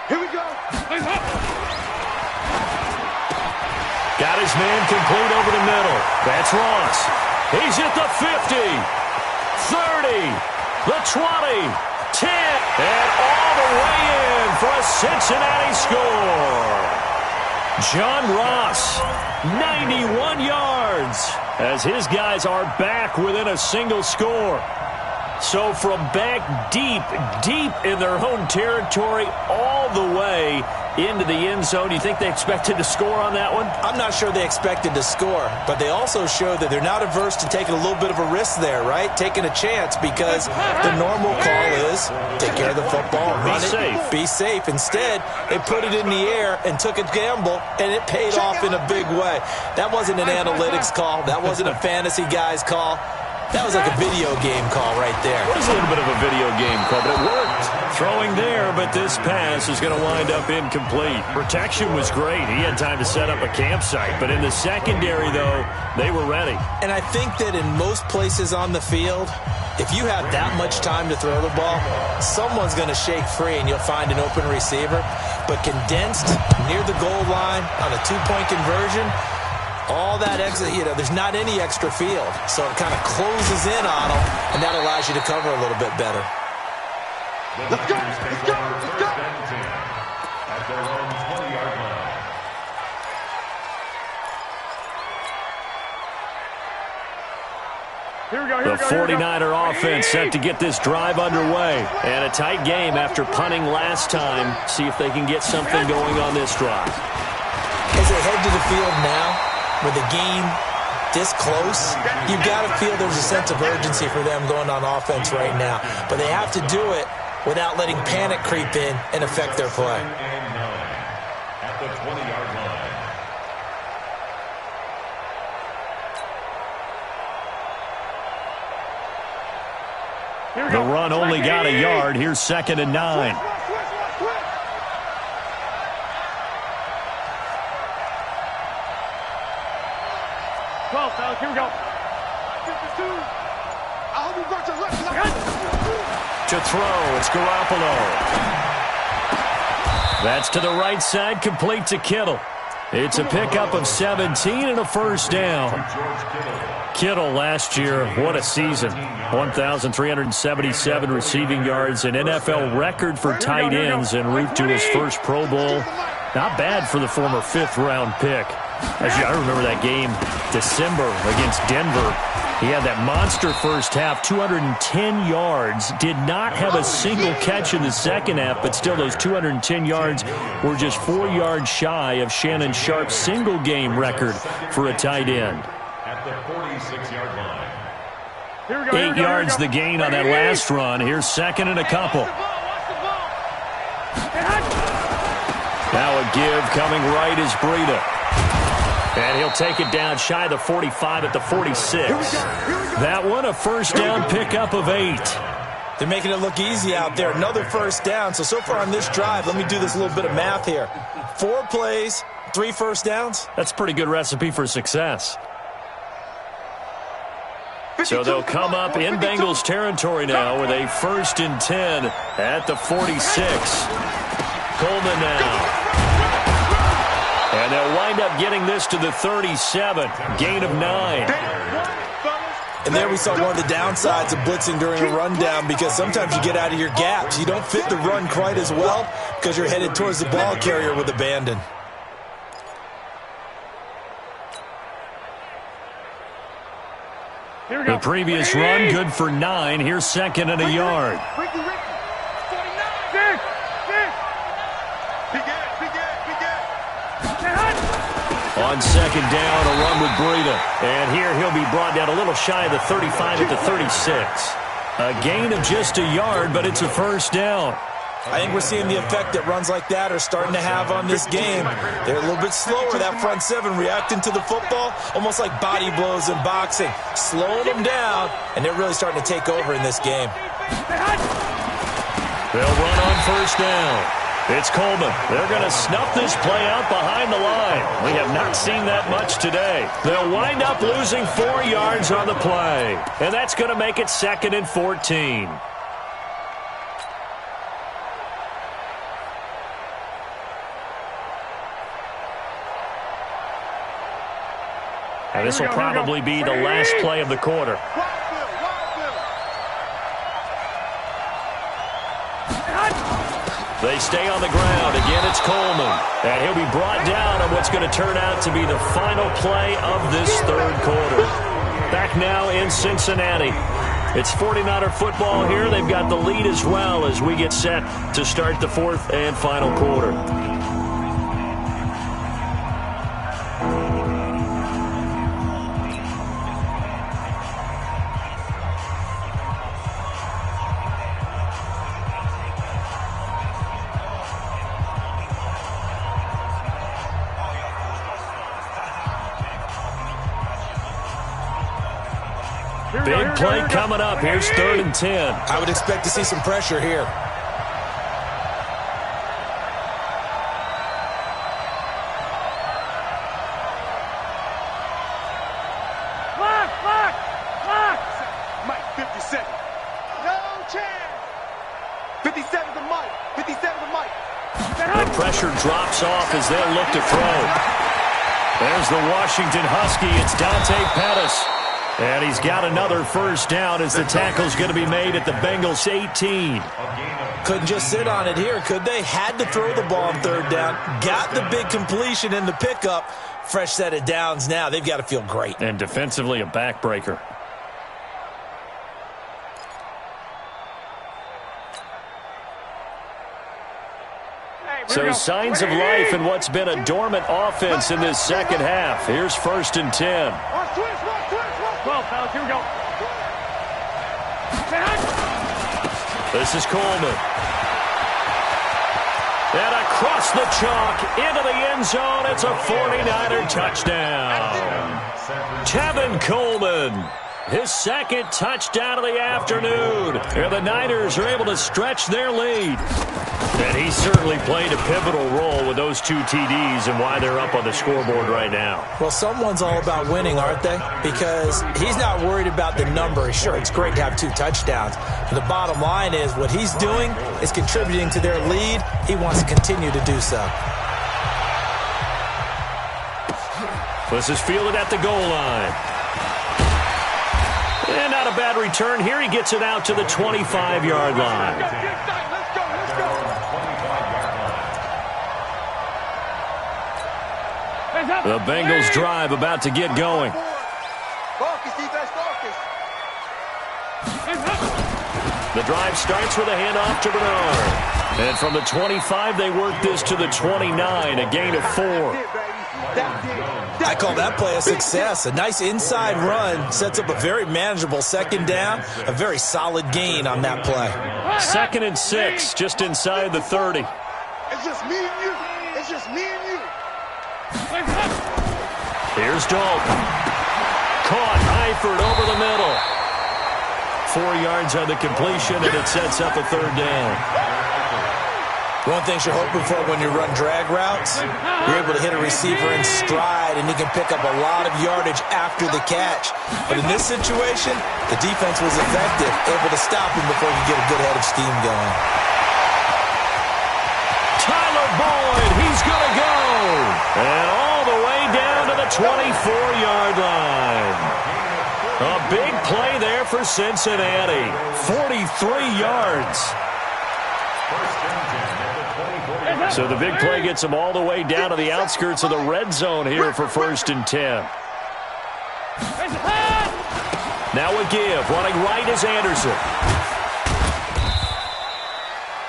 Here we go. Got his man complete over the middle. That's Ross. He's at the 50, 30, the 20, 10, and all the way in for a Cincinnati score. John Ross, 91 yards, as his guys are back within a single score. So from back deep in their own territory all the way into the end zone, you think they expected to score on that one? I'm not sure they expected to score, but they also showed that they're not averse to taking a little bit of a risk there, right? Taking a chance, because the normal call is take care of the football, run it, be safe. Instead, they put it in the air and took a gamble, and it paid off in a big way. That wasn't an analytics call. That wasn't a fantasy guy's call. That was like a video game call right there. It was a little bit of a video game call, but it worked. Throwing there, but this pass is going to wind up incomplete. Protection was great. He had time to set up a campsite, but in the secondary, though, they were ready. And I think that in most places on the field, if you have that much time to throw the ball, someone's going to shake free and you'll find an open receiver. But condensed near the goal line on a two-point conversion, all that exit, there's not any extra field. So it kind of closes in on them, and that allows you to cover a little bit better. Let's go! Let's go! Let's go! At their own 20-yard line. Here we go, The 49er offense set to get this drive underway. And a tight game after punting last time. See if they can get something going on this drive. As they head to the field now, with the game this close, you've got to feel there's a sense of urgency for them going on offense right now. But they have to do it without letting panic creep in and affect their play. And 9 at the 20-yard line. The run only got a yard. Here's 2nd and 9. 12, fellas, here we go. To throw, it's Garoppolo. That's to the right side, complete to Kittle. It's a pickup of 17 and a first down. Kittle last year, what a season. 1,377 receiving yards, an NFL record for tight ends en route to his first Pro Bowl. Not bad for the former 5th-round pick. I remember that game, December against Denver. He had that monster first half, 210 yards. Did not have a single catch in the second half, but still those 210 yards were just 4 yards shy of Shannon Sharp's single-game record for a tight end. At the 46-yard line. 8 yards the gain on that last run. Here's 2nd and a couple. Now a give coming right is Breida. And he'll take it down shy of the 45 at the 46. That one a first down pickup of 8. They're making it look easy out there. Another first down. So far on this drive, let me do this little bit of math here. 4 plays, 3 first downs. That's a pretty good recipe for success. So they'll come up in Bengals territory now with a 1st and 10 at the 46. Coleman now. And they'll wind up getting this to the 37. Gain of 9. And there we saw one of the downsides of blitzing during a rundown, because sometimes you get out of your gaps. You don't fit the run quite as well because you're headed towards the ball carrier with abandon. The previous run good for 9. Here's 2nd and a yard. On 2nd down, a run with Breida. And here he'll be brought down a little shy of the 35 at the 36. A gain of just a yard, but it's a first down. I think we're seeing the effect that runs like that are starting to have on this game. They're a little bit slower, that front 7, reacting to the football, almost like body blows in boxing. Slowing them down, and they're really starting to take over in this game. They'll run on first down. It's Coleman. They're going to snuff this play out behind the line. We have not seen that much today. They'll wind up losing 4 yards on the play. And that's going to make it 2nd and 14. And this will probably be the last play of the quarter. They stay on the ground. Again, it's Coleman. And he'll be brought down on what's going to turn out to be the final play of this third quarter. Back now in Cincinnati. It's 49er football here. They've got the lead as well as we get set to start the fourth and final quarter. Big play coming up. Here's 3rd and 10. I would expect to see some pressure here. Mike, 50 seconds. No chance. 57 to Mike. 57 to Mike. The pressure drops off as they'll look to throw. There's the Washington Husky. It's Dante Pettis. And he's got another first down as the tackle's going to be made at the Bengals 18. Couldn't just sit on it here, could they? Had to throw the ball on 3rd down. Got the big completion in the pickup. Fresh set of downs now. They've got to feel great. And defensively, a backbreaker. So signs of life in what's been a dormant offense in this second half. Here's 1st and 10. 12, fellas, here we go. This is Coleman. And across the chalk into the end zone. It's a 49er touchdown. Tevin Coleman. His 2nd touchdown of the afternoon. And the Niners are able to stretch their lead. And he certainly played a pivotal role with those 2 TDs and why they're up on the scoreboard right now. Well, someone's all about winning, aren't they? Because he's not worried about the number. Sure, it's great to have 2 touchdowns. But the bottom line is what he's doing is contributing to their lead. He wants to continue to do so. This is fielded at the goal line. And not a bad return here. He gets it out to the 25-yard line. The Bengals drive about to get going. The drive starts with a handoff to Bernard. And from the 25, they work this to the 29, a gain of 4. I call that play a success. A nice inside run sets up a very manageable 2nd down. A very solid gain on that play. 2nd and 6, just inside the 30. It's just me and you. It's just me and you. Here's Dalton. Caught Eifert over the middle. 4 yards on the completion, and it sets up a 3rd down. One thing you're hoping for when you run drag routes, you're able to hit a receiver in stride, and he can pick up a lot of yardage after the catch. But in this situation, the defense was effective, able to stop him before he could get a good head of steam going. Tyler Boyd, he's going to go. And all the way down to the 24-yard line. A big play there for Cincinnati. 43 yards. So the big play gets them all the way down to the outskirts of the red zone here for 1st and 10. Now a give. Running right is Anderson.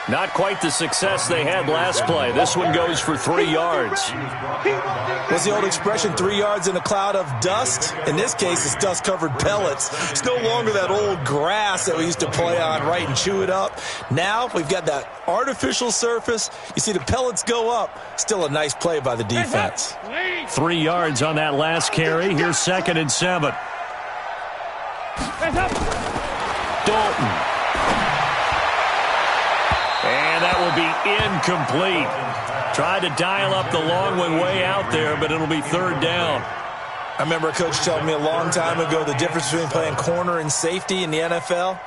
Not quite the success they had last play. This one goes for 3 yards. What's the old expression, 3 yards in a cloud of dust? In this case, it's dust-covered pellets. It's no longer that old grass that we used to play on, right, and chew it up. Now we've got that artificial surface. You see the pellets go up. Still a nice play by the defense. 3 yards on that last carry. Here's 2nd and 7. Dalton. And that will be incomplete. Tried to dial up the long one way out there, but it'll be 3rd down. I remember a coach telling me a long time ago the difference between playing corner and safety in the NFL.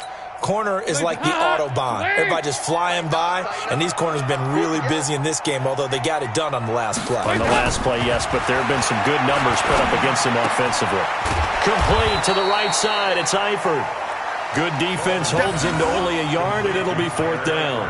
Corner is like the Autobahn. Everybody just flying by, and these corners have been really busy in this game, although they got it done on the last play. On the last play, yes, but there have been some good numbers put up against them offensively. Complete to the right side. It's Eifert. Good defense holds him to only a yard, and it'll be 4th down.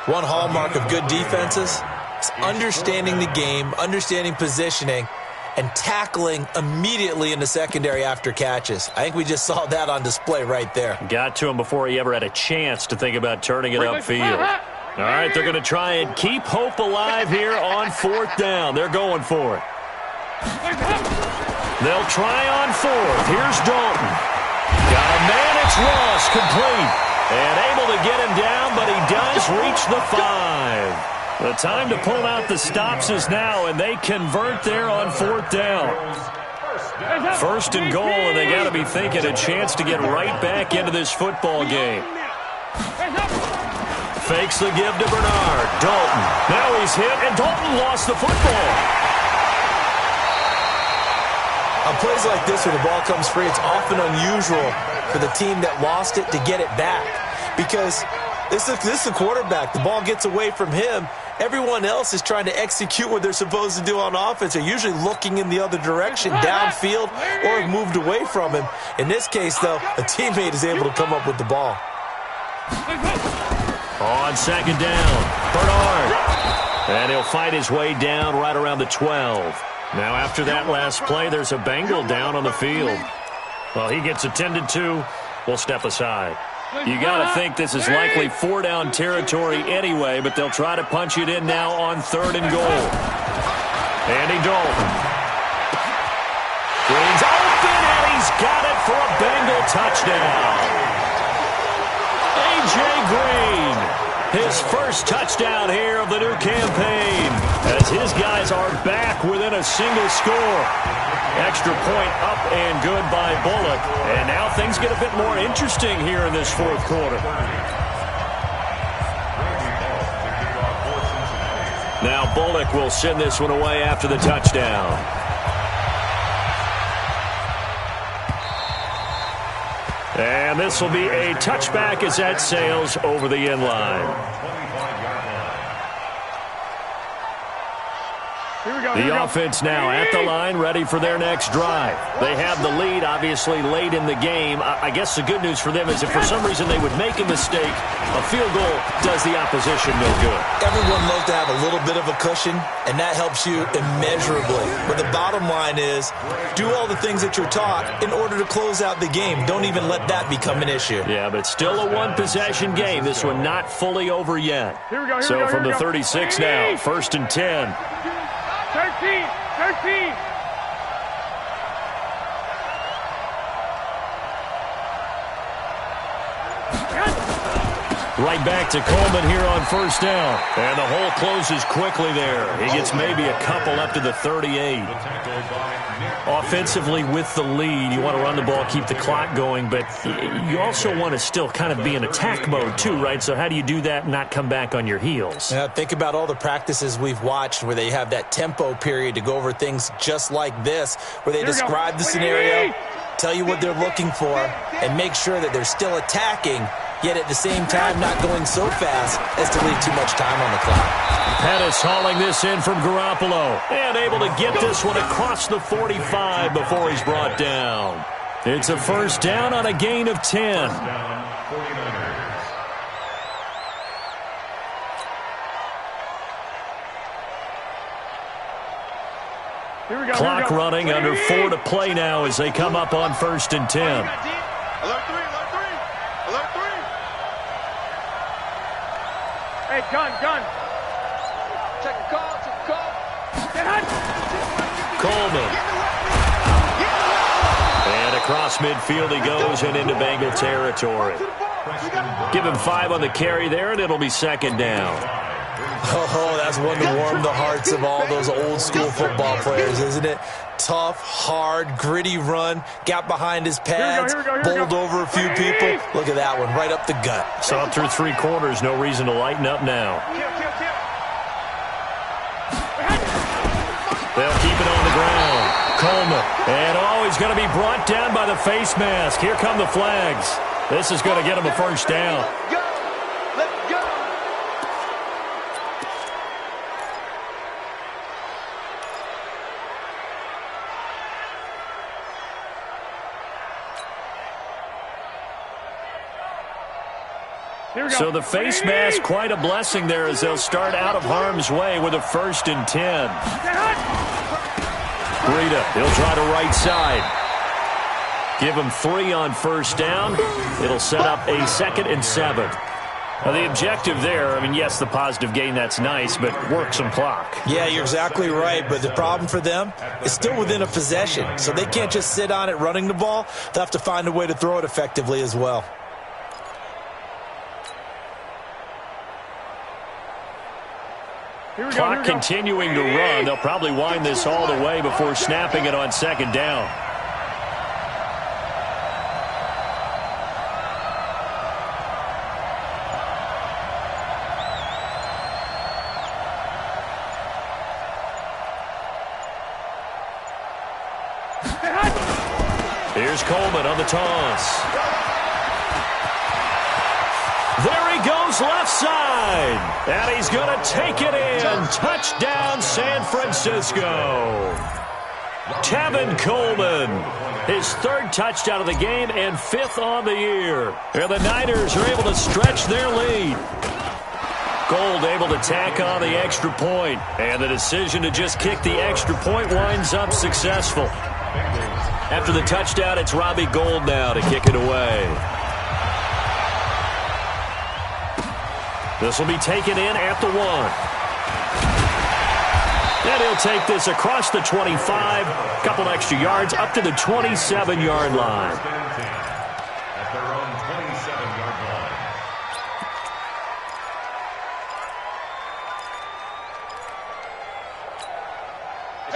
One hallmark of good defenses is understanding the game, understanding positioning, and tackling immediately in the secondary after catches. I think we just saw that on display right there. Got to him before he ever had a chance to think about turning it upfield. All right, they're going to try and keep hope alive here on 4th down. They're going for it. They'll try on 4th. Here's Dalton. Got a man, it's Ross, complete. And able to get him down, but he does reach the 5. The time to pull out the stops is now, and they convert there on 4th down. First and goal, and they got to be thinking a chance to get right back into this football game. Fakes the give to Bernard. Dalton. Now he's hit, and Dalton lost the football. On plays like this where the ball comes free, it's often unusual for the team that lost it to get it back. Because this is the quarterback. The ball gets away from him. Everyone else is trying to execute what they're supposed to do on offense. They're usually looking in the other direction, downfield, or have moved away from him. In this case, though, a teammate is able to come up with the ball. On second down, Bernard. And he'll fight his way down right around the 12. Now, after that last play, there's a Bengal down on the field. Well, he gets attended to. We'll step aside. You got to think this is likely 4-down territory anyway, but they'll try to punch it in now on 3rd and goal. Andy Dalton. Green's open, and he's got it for a Bengal touchdown. A.J. Green, his first touchdown here of the new campaign, as his guys are back within a single score. Extra point up and good by Bullock. And now things get a bit more interesting here in this 4th quarter. Now Bullock will send this one away after the touchdown. And this will be a touchback as that sails over the end line. The offense now at the line, ready for their next drive. They have the lead, obviously, late in the game. I guess the good news for them is if for some reason they would make a mistake, a field goal does the opposition no good. Everyone loves to have a little bit of a cushion, and that helps you immeasurably. But the bottom line is, do all the things that you're taught in order to close out the game. Don't even let that become an issue. Yeah, but it's still a one-possession game. This one not fully over yet. So from the 36 now, 1st and 10. 13. Right back to Coleman here on 1st down. And the hole closes quickly there. He gets maybe a couple up to the 38. Offensively with the lead, you want to run the ball, keep the clock going, but you also want to still kind of be in attack mode too, right? So how do you do that and not come back on your heels? Yeah, think about all the practices we've watched where they have that tempo period to go over things just like this, where they describe the scenario, tell you what they're looking for, and make sure that they're still attacking, yet at the same time not going so fast as to leave too much time on the clock. Pettis hauling this in from Garoppolo and able to get this one across the 45 before he's brought down. It's a 1st down on a gain of 10. Clock running, under 4 to play now as they come up on 1st and 10. Alert 3. Hey, gun. Check the call. Coleman. And across midfield he goes and into Bengal territory. Give him 5 on the carry there, and it'll be 2nd down. Oh, that's one to warm the hearts of all those old school football players, isn't it? Tough, hard, gritty run. Got behind his pads, bowled over a few people. Look at that one, right up the gut. Saw it through 3 quarters. No reason to lighten up now. They'll keep it on the ground. Coleman. And he's going to be brought down by the face mask. Here come the flags. This is going to get him a 1st down. Let's go. So the face mask, quite a blessing there as they'll start out of harm's way with a 1st and 10. Breida, he'll try to right side. Give him 3 on 1st down. It'll set up a 2nd and 7. Now the objective there, I mean, yes, the positive gain, that's nice, but work some clock. Yeah, you're exactly right, but the problem for them is still within a possession, so they can't just sit on it running the ball. They'll have to find a way to throw it effectively as well. Clock continuing to run. They'll probably wind this all the way before snapping it on 2nd down. Here's Coleman on the toss. There he goes left side. And he's going to take it in. Touchdown, San Francisco. Tevin Coleman, his third touchdown of the game and fifth on the year. And the Niners are able to stretch their lead. Gold able to tack on the extra point. And the decision to just kick the extra point winds up successful. After the touchdown, it's Robbie Gould now to kick it away. This will be taken in at the 1. And he'll take this across the 25, a couple extra yards up to the 27-yard line. At their own 27-yard line.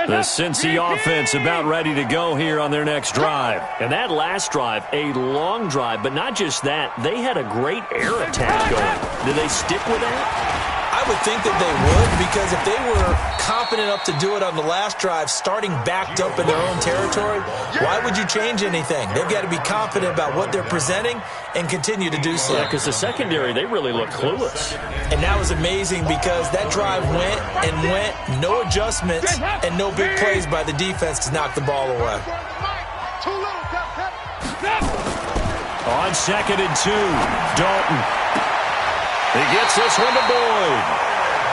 The Cincy offense about ready to go here on their next drive. And that last drive, a long drive, but not just that. They had a great air attack going. Did they stick with that? I would think that they would, because if they were confident enough to do it on the last drive, starting backed up in their own territory, why would you change anything? They've got to be confident about what they're presenting and continue to do so. Yeah, because the secondary, they really look clueless. And that was amazing because that drive went and went, no adjustments and no big plays by the defense to knock the ball away. On 2nd and 2, Dalton. He gets this one to Boyd.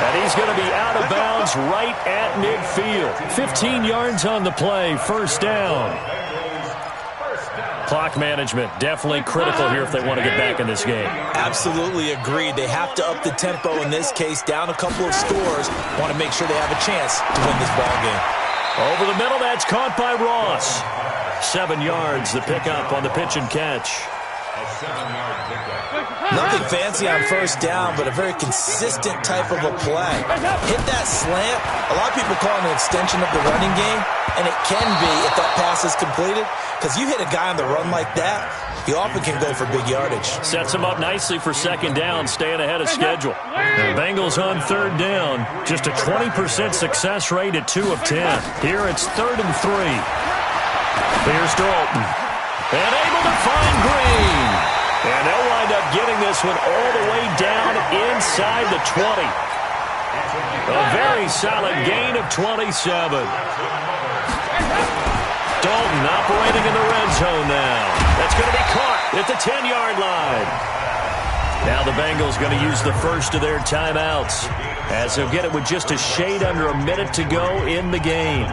And he's going to be out of bounds right at midfield. 15 yards on the play, first down. Clock management definitely critical here if they want to get back in this game. Absolutely agreed. They have to up the tempo in this case, down a couple of scores. Want to make sure they have a chance to win this ball game. Over the middle, that's caught by Ross. 7 yards, the pickup on the pitch and catch. A 7-yard pickup. Nothing fancy on first down, but a very consistent type of a play. Hit that slant. A lot of people call it an extension of the running game, and it can be if that pass is completed, because you hit a guy on the run like that, you often can go for big yardage. Sets him up nicely for second down, staying ahead of schedule. The Bengals on third down, just a 20% success rate at 2 of 10. Here it's 3rd and 3. Here's Dalton. And able to find Green. And they'll wind up getting this one all the way down inside the 20. A very solid gain of 27. Dalton operating in the red zone now. That's going to be caught at the 10-yard line. Now the Bengals going to use the first of their timeouts, as they'll get it with just a shade under a minute to go in the game.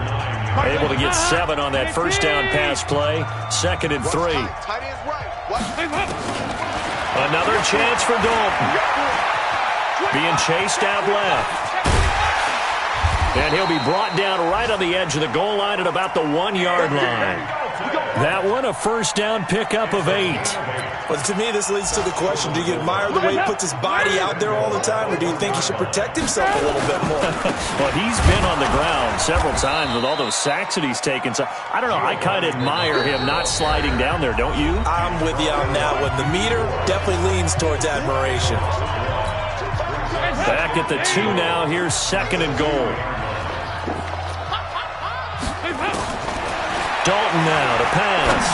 Able to get 7 on that first down pass play. 2nd and 3. Another chance for Dalton. Being chased out left. And he'll be brought down right on the edge of the goal line at about the 1-yard line. That one, a first down pickup of 8. But to me, this leads to the question, do you admire the way he puts his body out there all the time, or do you think he should protect himself a little bit more? Well, he's been on the ground several times with all those sacks that he's taken. So, I don't know, I kind of admire him not sliding down there, don't you? I'm with you on that one. The meter definitely leans towards admiration. Back at the 2 now. Here's 2nd and goal. Dalton now to pass.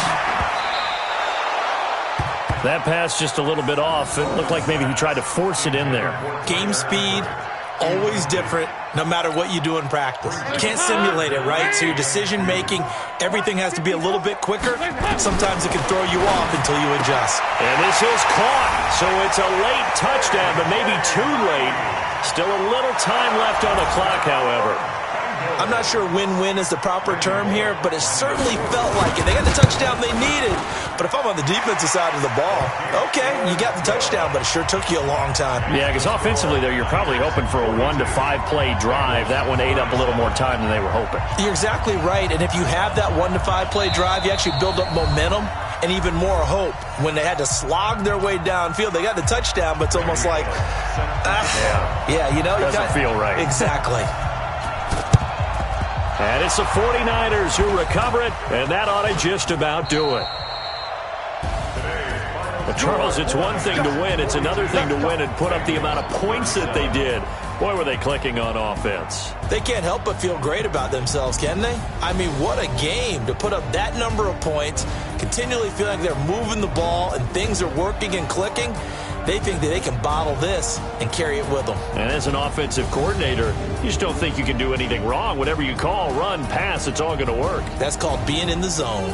That pass just a little bit off. It looked like maybe he tried to force it in there. Game speed, always different, no matter what you do in practice. You can't simulate it, right? So your decision-making, everything has to be a little bit quicker. Sometimes it can throw you off until you adjust. And this is caught. So it's a late touchdown, but maybe too late. Still a little time left on the clock, however. I'm not sure win-win is the proper term here, but it certainly felt like it. They got the touchdown they needed, but if I'm on the defensive side of the ball, okay, you got the touchdown, but it sure took you a long time. Yeah, because offensively, though, you're probably hoping for a 1 to 5 play drive. That one ate up a little more time than they were hoping. You're exactly right, and if you have that 1 to 5 play drive, you actually build up momentum and even more hope. When they had to slog their way downfield, they got the touchdown, but it's almost like, yeah, you know. Doesn't feel right. Exactly. And it's the 49ers who recover it, and that ought to just about do it. But Charles, it's one thing to win. It's another thing to win and put up the amount of points that they did. Boy, were they clicking on offense. They can't help but feel great about themselves, can they? I mean, what a game to put up that number of points, continually feel like they're moving the ball and things are working and clicking. They think that they can bottle this and carry it with them. And as an offensive coordinator, you just don't think you can do anything wrong. Whatever you call, run, pass, it's all going to work. That's called being in the zone.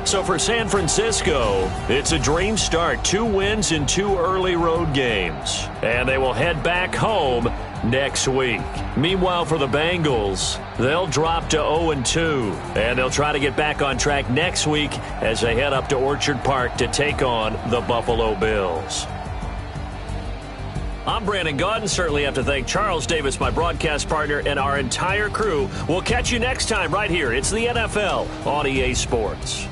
So for San Francisco, it's a dream start. 2 wins in 2 early road games. And they will head back home next week. Meanwhile, for the Bengals, they'll drop to 0-2. And they'll try to get back on track next week as they head up to Orchard Park to take on the Buffalo Bills. I'm Brandon Gaudin. Certainly have to thank Charles Davis, my broadcast partner, and our entire crew. We'll catch you next time right here. It's the NFL on EA Sports.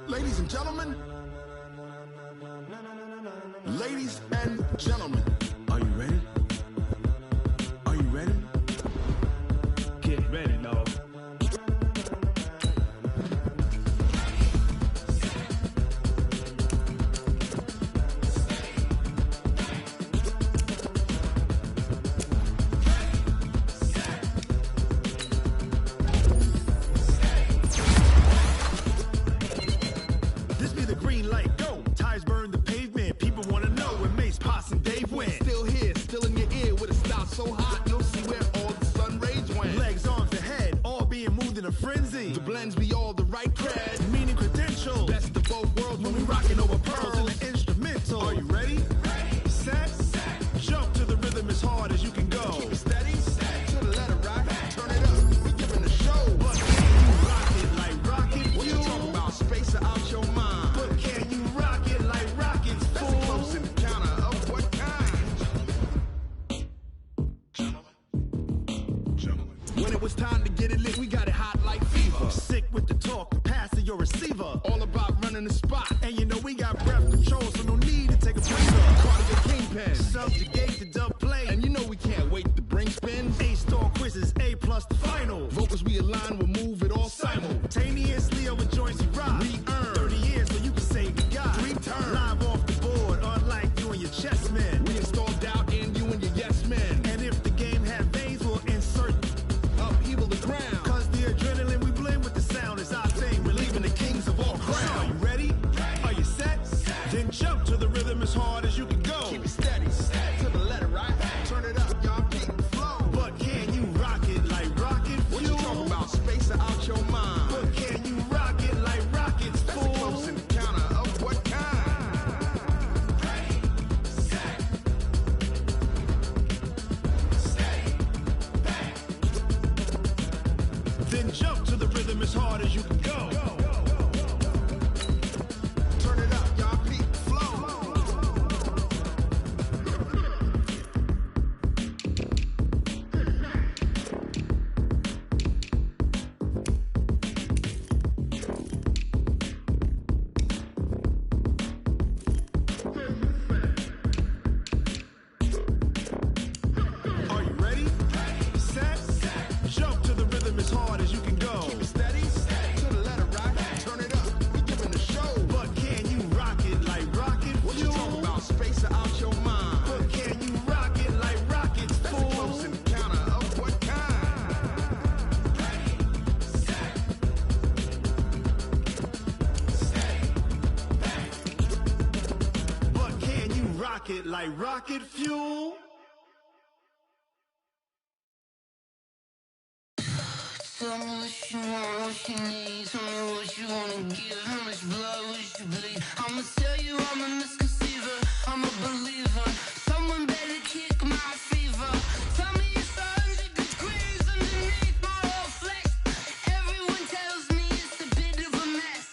Ladies and gentlemen. Ladies and gentlemen. Are you ready? Are you ready? Get ready, dog. This be the green light, go. Tires burn the pavement. People wanna know when Mace, Potts, and Dave went. Still here, still in your ear with a stop so hot, you'll see where all the sun rays went. Legs, arms, the head, all being moved in a frenzy. The blends be all the right cred, meaning credentials. Best of both worlds when we rockin' over pearls in the instrumental. Are you ready? Set, jump to the rhythm as hard as you can go. Keep it steady, to the letter right, turn it up, we giving a show. But can you rock it like rocket? What you talking about? Space out your mind. But can you rock it like rockets? That's a close encounter of what kind? When it was time to get it lit, we got it hot like fever. Sick with the talk, pass to your receiver. All about running the spot. And you know we got breath control, so no need to take a breather. Cardigan kingpin, subjugate the dub play. And you know we can't wait to bring spin. A-star quizzes, A+ the final. Vocals we align, we'll move it all simultaneously over joints we rock. We earn 30 years so you can say we got 3 turns. Live off the board, unlike you and your chess men. We install doubt in you and your yes men. And if the game had veins, we'll insert upheaval the ground. Cause the adrenaline we blend with the sound is our thing. We're leaving the kings of all crowns. Are you ready? Are you set? Then jump to the rhythm as hard as you can go. Keep it steady, to the letter right. Turn it up, y'all beat the flow. But can you rock it like rocket fuel? What you talking about? Space out your mind. But can you rock it like rockets, fool? That's a close encounter of what kind? Then jump to the rhythm as hard as you can go. Turn it up, y'all beat the flow. Are you ready? Set, jump to the rhythm as hard as you can go. Keep it steady, to the letter right. Turn it up, we giving a show. But can you rock it like rocket fuel? What you talking about? Space out your mind. But can you rock it like rockets, fool? That's a close encounter of what kind? But can you rock it like rocket fuel? Tell me what you want, what you need. Tell me what you wanna give. How much blood would you bleed? I'ma tell you I'm a misconceiver. I'm a believer. Someone better kick my fever. Tell me it's 100 degrees underneath my whole flesh. Everyone tells me it's a bit of a mess.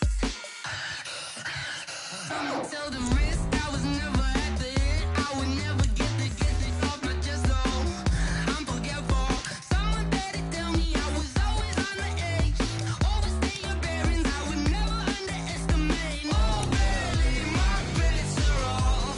I'ma tell the risk I was never at the end. I would never get it off my chest. Oh, I'm forgetful. Someone better tell me I was always on the edge. Overstay your bearings, I would never underestimate. Oh, barely, my bets are off.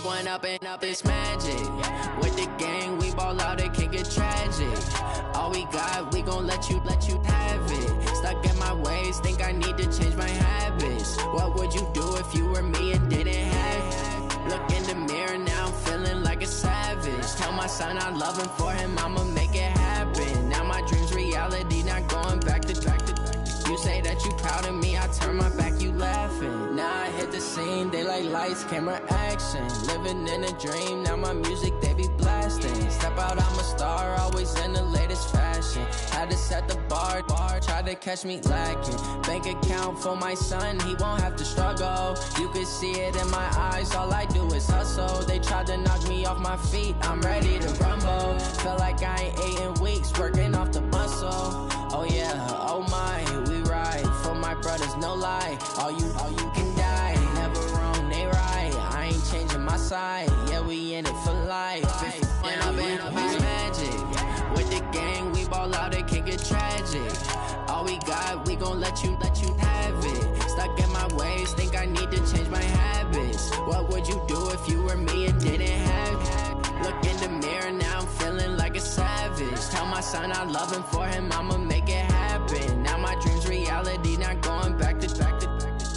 One up and up, it's magic. With the gang, we ball out, it can get tragic. All we got, we gon' let you have it. Stuck in my ways, think I need to change my habits. What would you do if you were me and didn't have it? Look in the mirror, now I'm feeling like a savage. Tell my son I love him, for him I'ma make it happen. Now my dream's reality, not going back to. You say that you proud of me, I turn my back, you laughing. Now I hit the scene, they like lights, camera, action. Living in a dream, now my music, they be blasting. Step out, I'm a star, always in the latest fashion. Had to set the bar, try to catch me lacking. Bank account for my son, he won't have to struggle. You can see it in my eyes, all I do is hustle. They tried to knock me off my feet, I'm ready to rumble. Felt like I ain't ate in weeks, working off the muscle. Oh yeah, oh my, we ride for my brothers, no lie. All you can die, never wrong, they right. I ain't changing my side, yeah, we in it for life. And I've been magic. With the gang, we ball out, it can get tragic. All we got, we gon' let you have it. Stuck in my ways, think I need to change my habits. What would you do if you were me and didn't have it? Look in the mirror, now I'm feeling like a savage. Tell my son I love him, for him I'ma make it happen. Now my dream's reality, not going back to.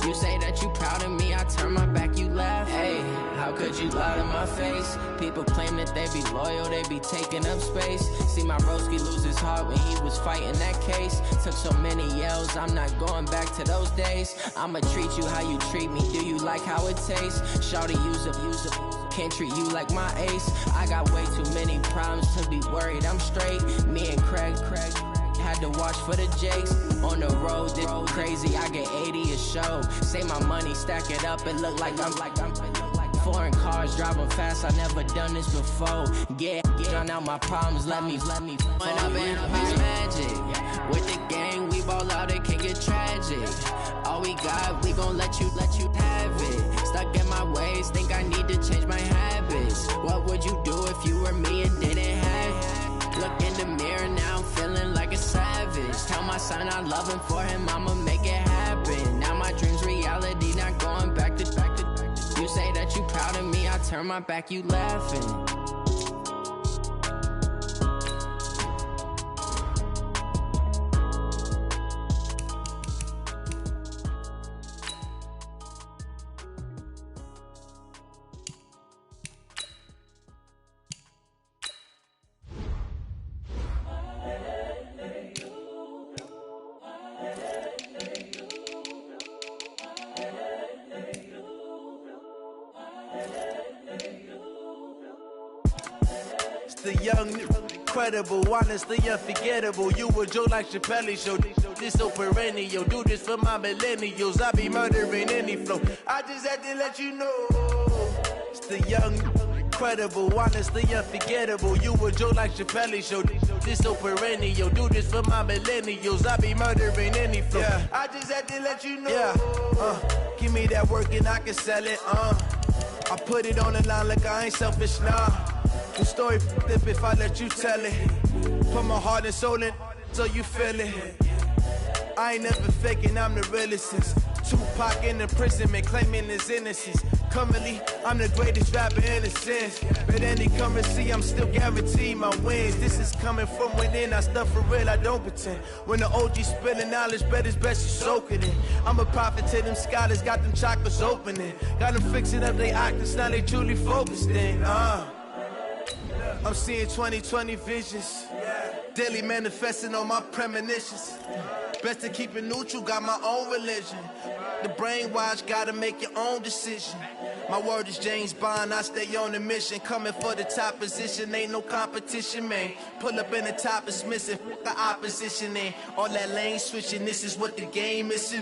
You say that you proud of me, I turn my back, you laugh. Hey, how could you lie to my face? People claim that they be loyal, they be taking up space. See my broski lose his heart when he was fighting that case. Took so many yells, I'm not going back to those days. I'ma treat you how you treat me, do you like how it tastes? Shawty, use up, can't treat you like my ace. I got way too many problems to be worried, I'm straight. Me and Craig had to watch for the Jakes. On the road, this crazy, I get 80 a show. Say my money, stack it up, it look like I'm foreign cars, driving fast, I never done this before. Get drown out my problems, let me fall. When I've been magic. With the gang, we ball out, it can get tragic. All we got, we gon' let you have it. Stuck in my ways, think I need to change my habits. What would you do if you were me and didn't have it? Look in the mirror, now I'm feeling like a savage. Tell my son I love him, for him I'ma make it happen. Now my dream's reality, not going back to. You say that you proud of me, I turn my back, you laughing. The young, incredible, honestly unforgettable. You a Joe like Chappelle show. This so perennial. Do this for my millennials. I be murdering any flow. I just had to let you know. It's the young, incredible, honestly unforgettable. You a Joe like Chappelle show. This so perennial. Do this for my millennials. I be murdering any flow. Yeah. I just had to let you know. Yeah. Give me that work and I can sell it. I put it on the line like I ain't selfish, nah. The story f***ed if I let you tell it. Put my heart and soul in so you feel it. I ain't never faking, I'm the realest since Tupac in the prison, man, claiming his innocence. Currently, I'm the greatest rapper in a sense. But any currency, I'm still guaranteed my wins. This is coming from within, I stuff for real, I don't pretend. When the OG spilling knowledge, bet it's best you soak it in. I'm a prophet to them scholars, got them chakras opening. Got them fixing up they octaves, now they truly focused in. I'm seeing 2020 visions. Daily manifesting on my premonitions. Best to keep it neutral, got my own religion. The brainwash, gotta make your own decision. My word is James Bond, I stay on the mission. Coming for the top position, ain't no competition, man. Pull up in the top, it's missing, the opposition in. All that lane switching, this is what the game is.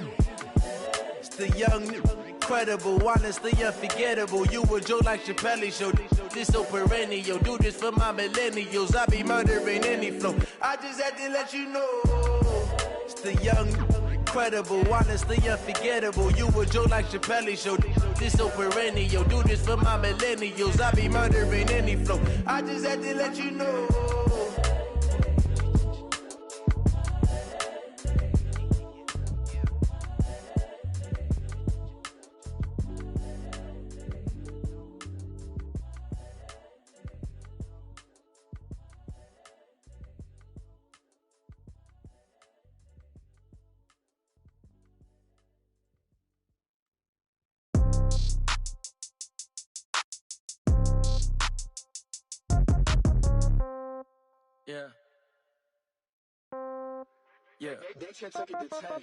It's the young, incredible, honestly unforgettable. You a Joe like Chappelle show. This so perennial. Do this for my millennials. I be murdering any flow. I just had to let you know. It's the young, incredible, honestly unforgettable. You a Joe like Chappelle show. This so perennial. Do this for my millennials. I be murdering any flow. I just had to let you know. Yeah. Yeah.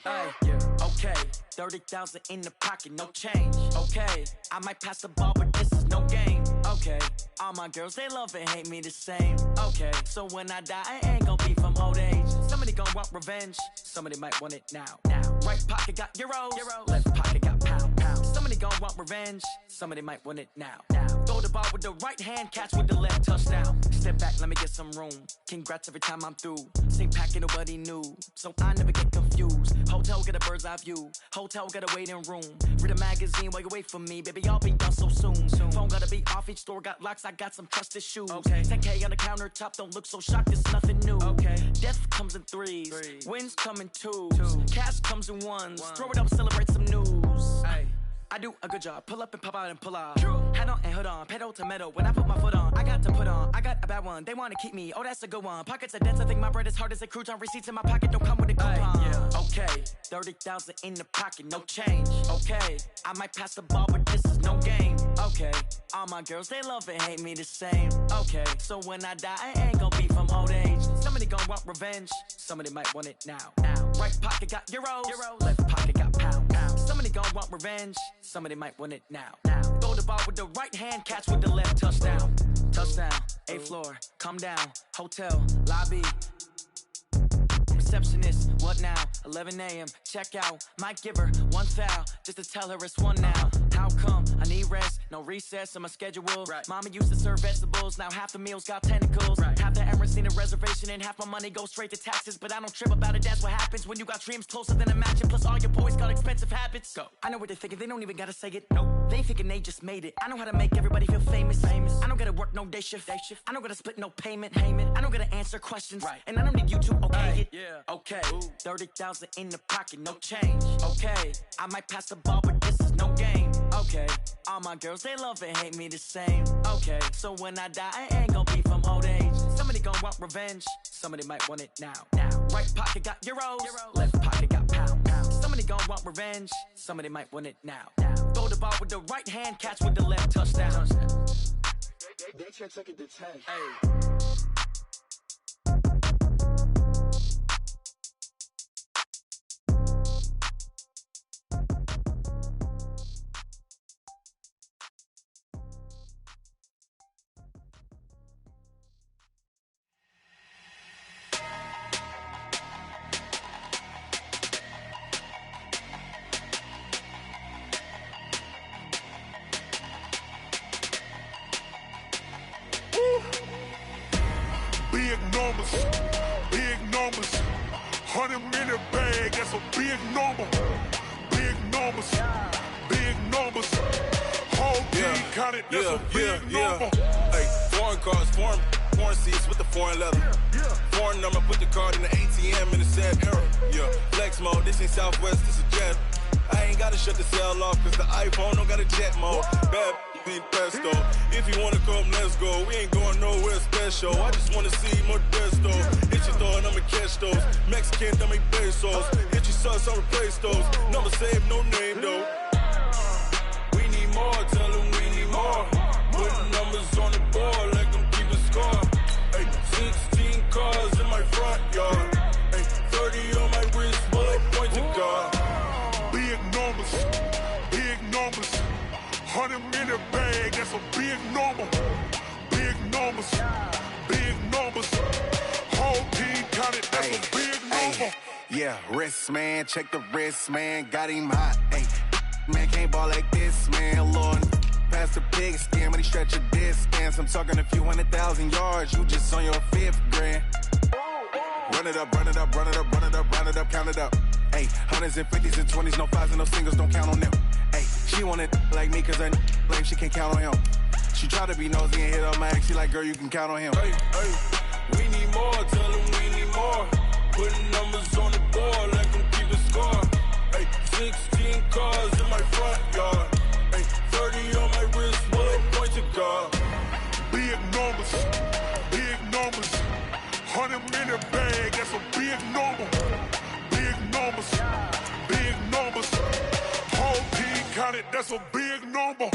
Hey, yeah. Okay, 30,000 in the pocket, no change. Okay, I might pass the ball, but this is no game. Okay, all my girls, they love and hate me the same. Okay, so when I die, I ain't gonna be from old age. Somebody gonna want revenge, somebody might want it now. Right pocket got euros, left pocket got pound. Somebody gonna want revenge, somebody might want it now. Throw the ball with the right hand, catch with the left, touchdown. Step back, let me get some room. Congrats every time I'm through. Same packet, nobody knew, so I never get confused. Hotel get a bird's eye view. Hotel got a waiting room. Read a magazine while you wait for me, baby. I'll be done so soon. Phone gotta be off. Each store got locks. I got some trusted shoes. Okay. 10K on the countertop. Don't look so shocked. It's nothing new. Okay. Death comes in threes. Wins come in twos. Cash comes in ones. Throw it up, celebrate some news. Hey. I do a good job, pull up and pop out and pull off. Hat on and hood on, pedal to metal. When I put my foot on, I got to put on. I got a bad one, they wanna keep me. Oh, that's a good one. Pockets are dense, I think my bread is hard as a crouton. Receipts in my pocket don't come with a coupon. Yeah. Okay, 30,000 in the pocket, no change. Okay, I might pass the ball, but this is no game. Okay, all my girls, they love and hate me the same. Okay, so when I die, I ain't gonna be from old age. Somebody gonna want revenge, somebody might want it now. Right pocket got euros, left pocket got pound. Somebody gonna want revenge, somebody might want it now. Throw the ball with the right hand, catch with the left, touchdown. Touchdown, 8th floor, come down, hotel, lobby. Receptionist, what now? 11 a.m., check out. Might give her one foul, just to tell her it's one now. How come? I need rest, no recess in my schedule. Right. Mama used to serve vegetables, now half the meals got tentacles. Right. Half the Emirates need a reservation and half my money goes straight to taxes. But I don't trip about it, that's what happens when you got dreams closer than a mansion. Plus all your boys got expensive habits. Go. I know what they're thinking, they don't even gotta say it. Nope. They ain't thinking they just made it. I know how to make everybody feel famous. I don't gotta work no day shift. I don't gotta split no payment. I don't gotta answer questions. Right. And I don't need you to okay it. Yeah. Okay, 30,000 in the pocket, no change. Okay, I might pass the ball, but this is no game. Okay, all my girls, they love and hate me the same. Okay, so when I die, I ain't gonna be from old age. Somebody gonna want revenge, somebody might want it now. Right pocket got euros, left pocket got pound. Somebody gonna want revenge, somebody might want it now. Throw the ball with the right hand, catch with the left, touchdown. They took it to 10. Hey. Big numbers, 100-minute bag, that's a big number. Big numbers, whole team counted, that's a big number. Hey, foreign cars, foreign seats with the foreign leather. Foreign number, put the card in the ATM in the sad era. Yeah, flex mode, this ain't Southwest, this a jet. I ain't gotta shut the cell off, cause the iPhone don't got a jet mode. Bad ain't pesto. If you wanna come, let's go. We ain't going nowhere special. I just wanna see more desto. Hit your thought, I'ma catch those. Mexican, dummy pesos. Hit your sus, I'll replace those. Number saved, no name though. We need more, tell them we need more. Putting numbers on the board like I'm keeping score. Hey, 16 cars in my front yard. Hey, 30 on my wrist, while I point to God. Big numbers, 100-minute bag, that's a big number. Big numbers, whole team counted, that's a big number. Yeah, wrist man, check the wrist man, got him hot. Ay, man can't ball like this, man. Lord, past the pig skin, but he stretch a distance. I'm talking a few 100,000 yards, you just on your 5th grand. Run it up, count it up. Ay, hundreds and 50s and 20s, no 5s and no singles, don't count on them. Ay, she want it like me, cause her lame, she can't count on him. She try to be nosy and hit on my ex, she like, girl, you can count on him. Hey, we need more, tell them we need more. Putting numbers on the board like I'm keeping score. Hey, 16 cars in my front yard. Hey, 30 on my wrist, while I point to God. Big numbers, 100-minute bag, that's a big number. Big numbers, whole team counted, that's a big number.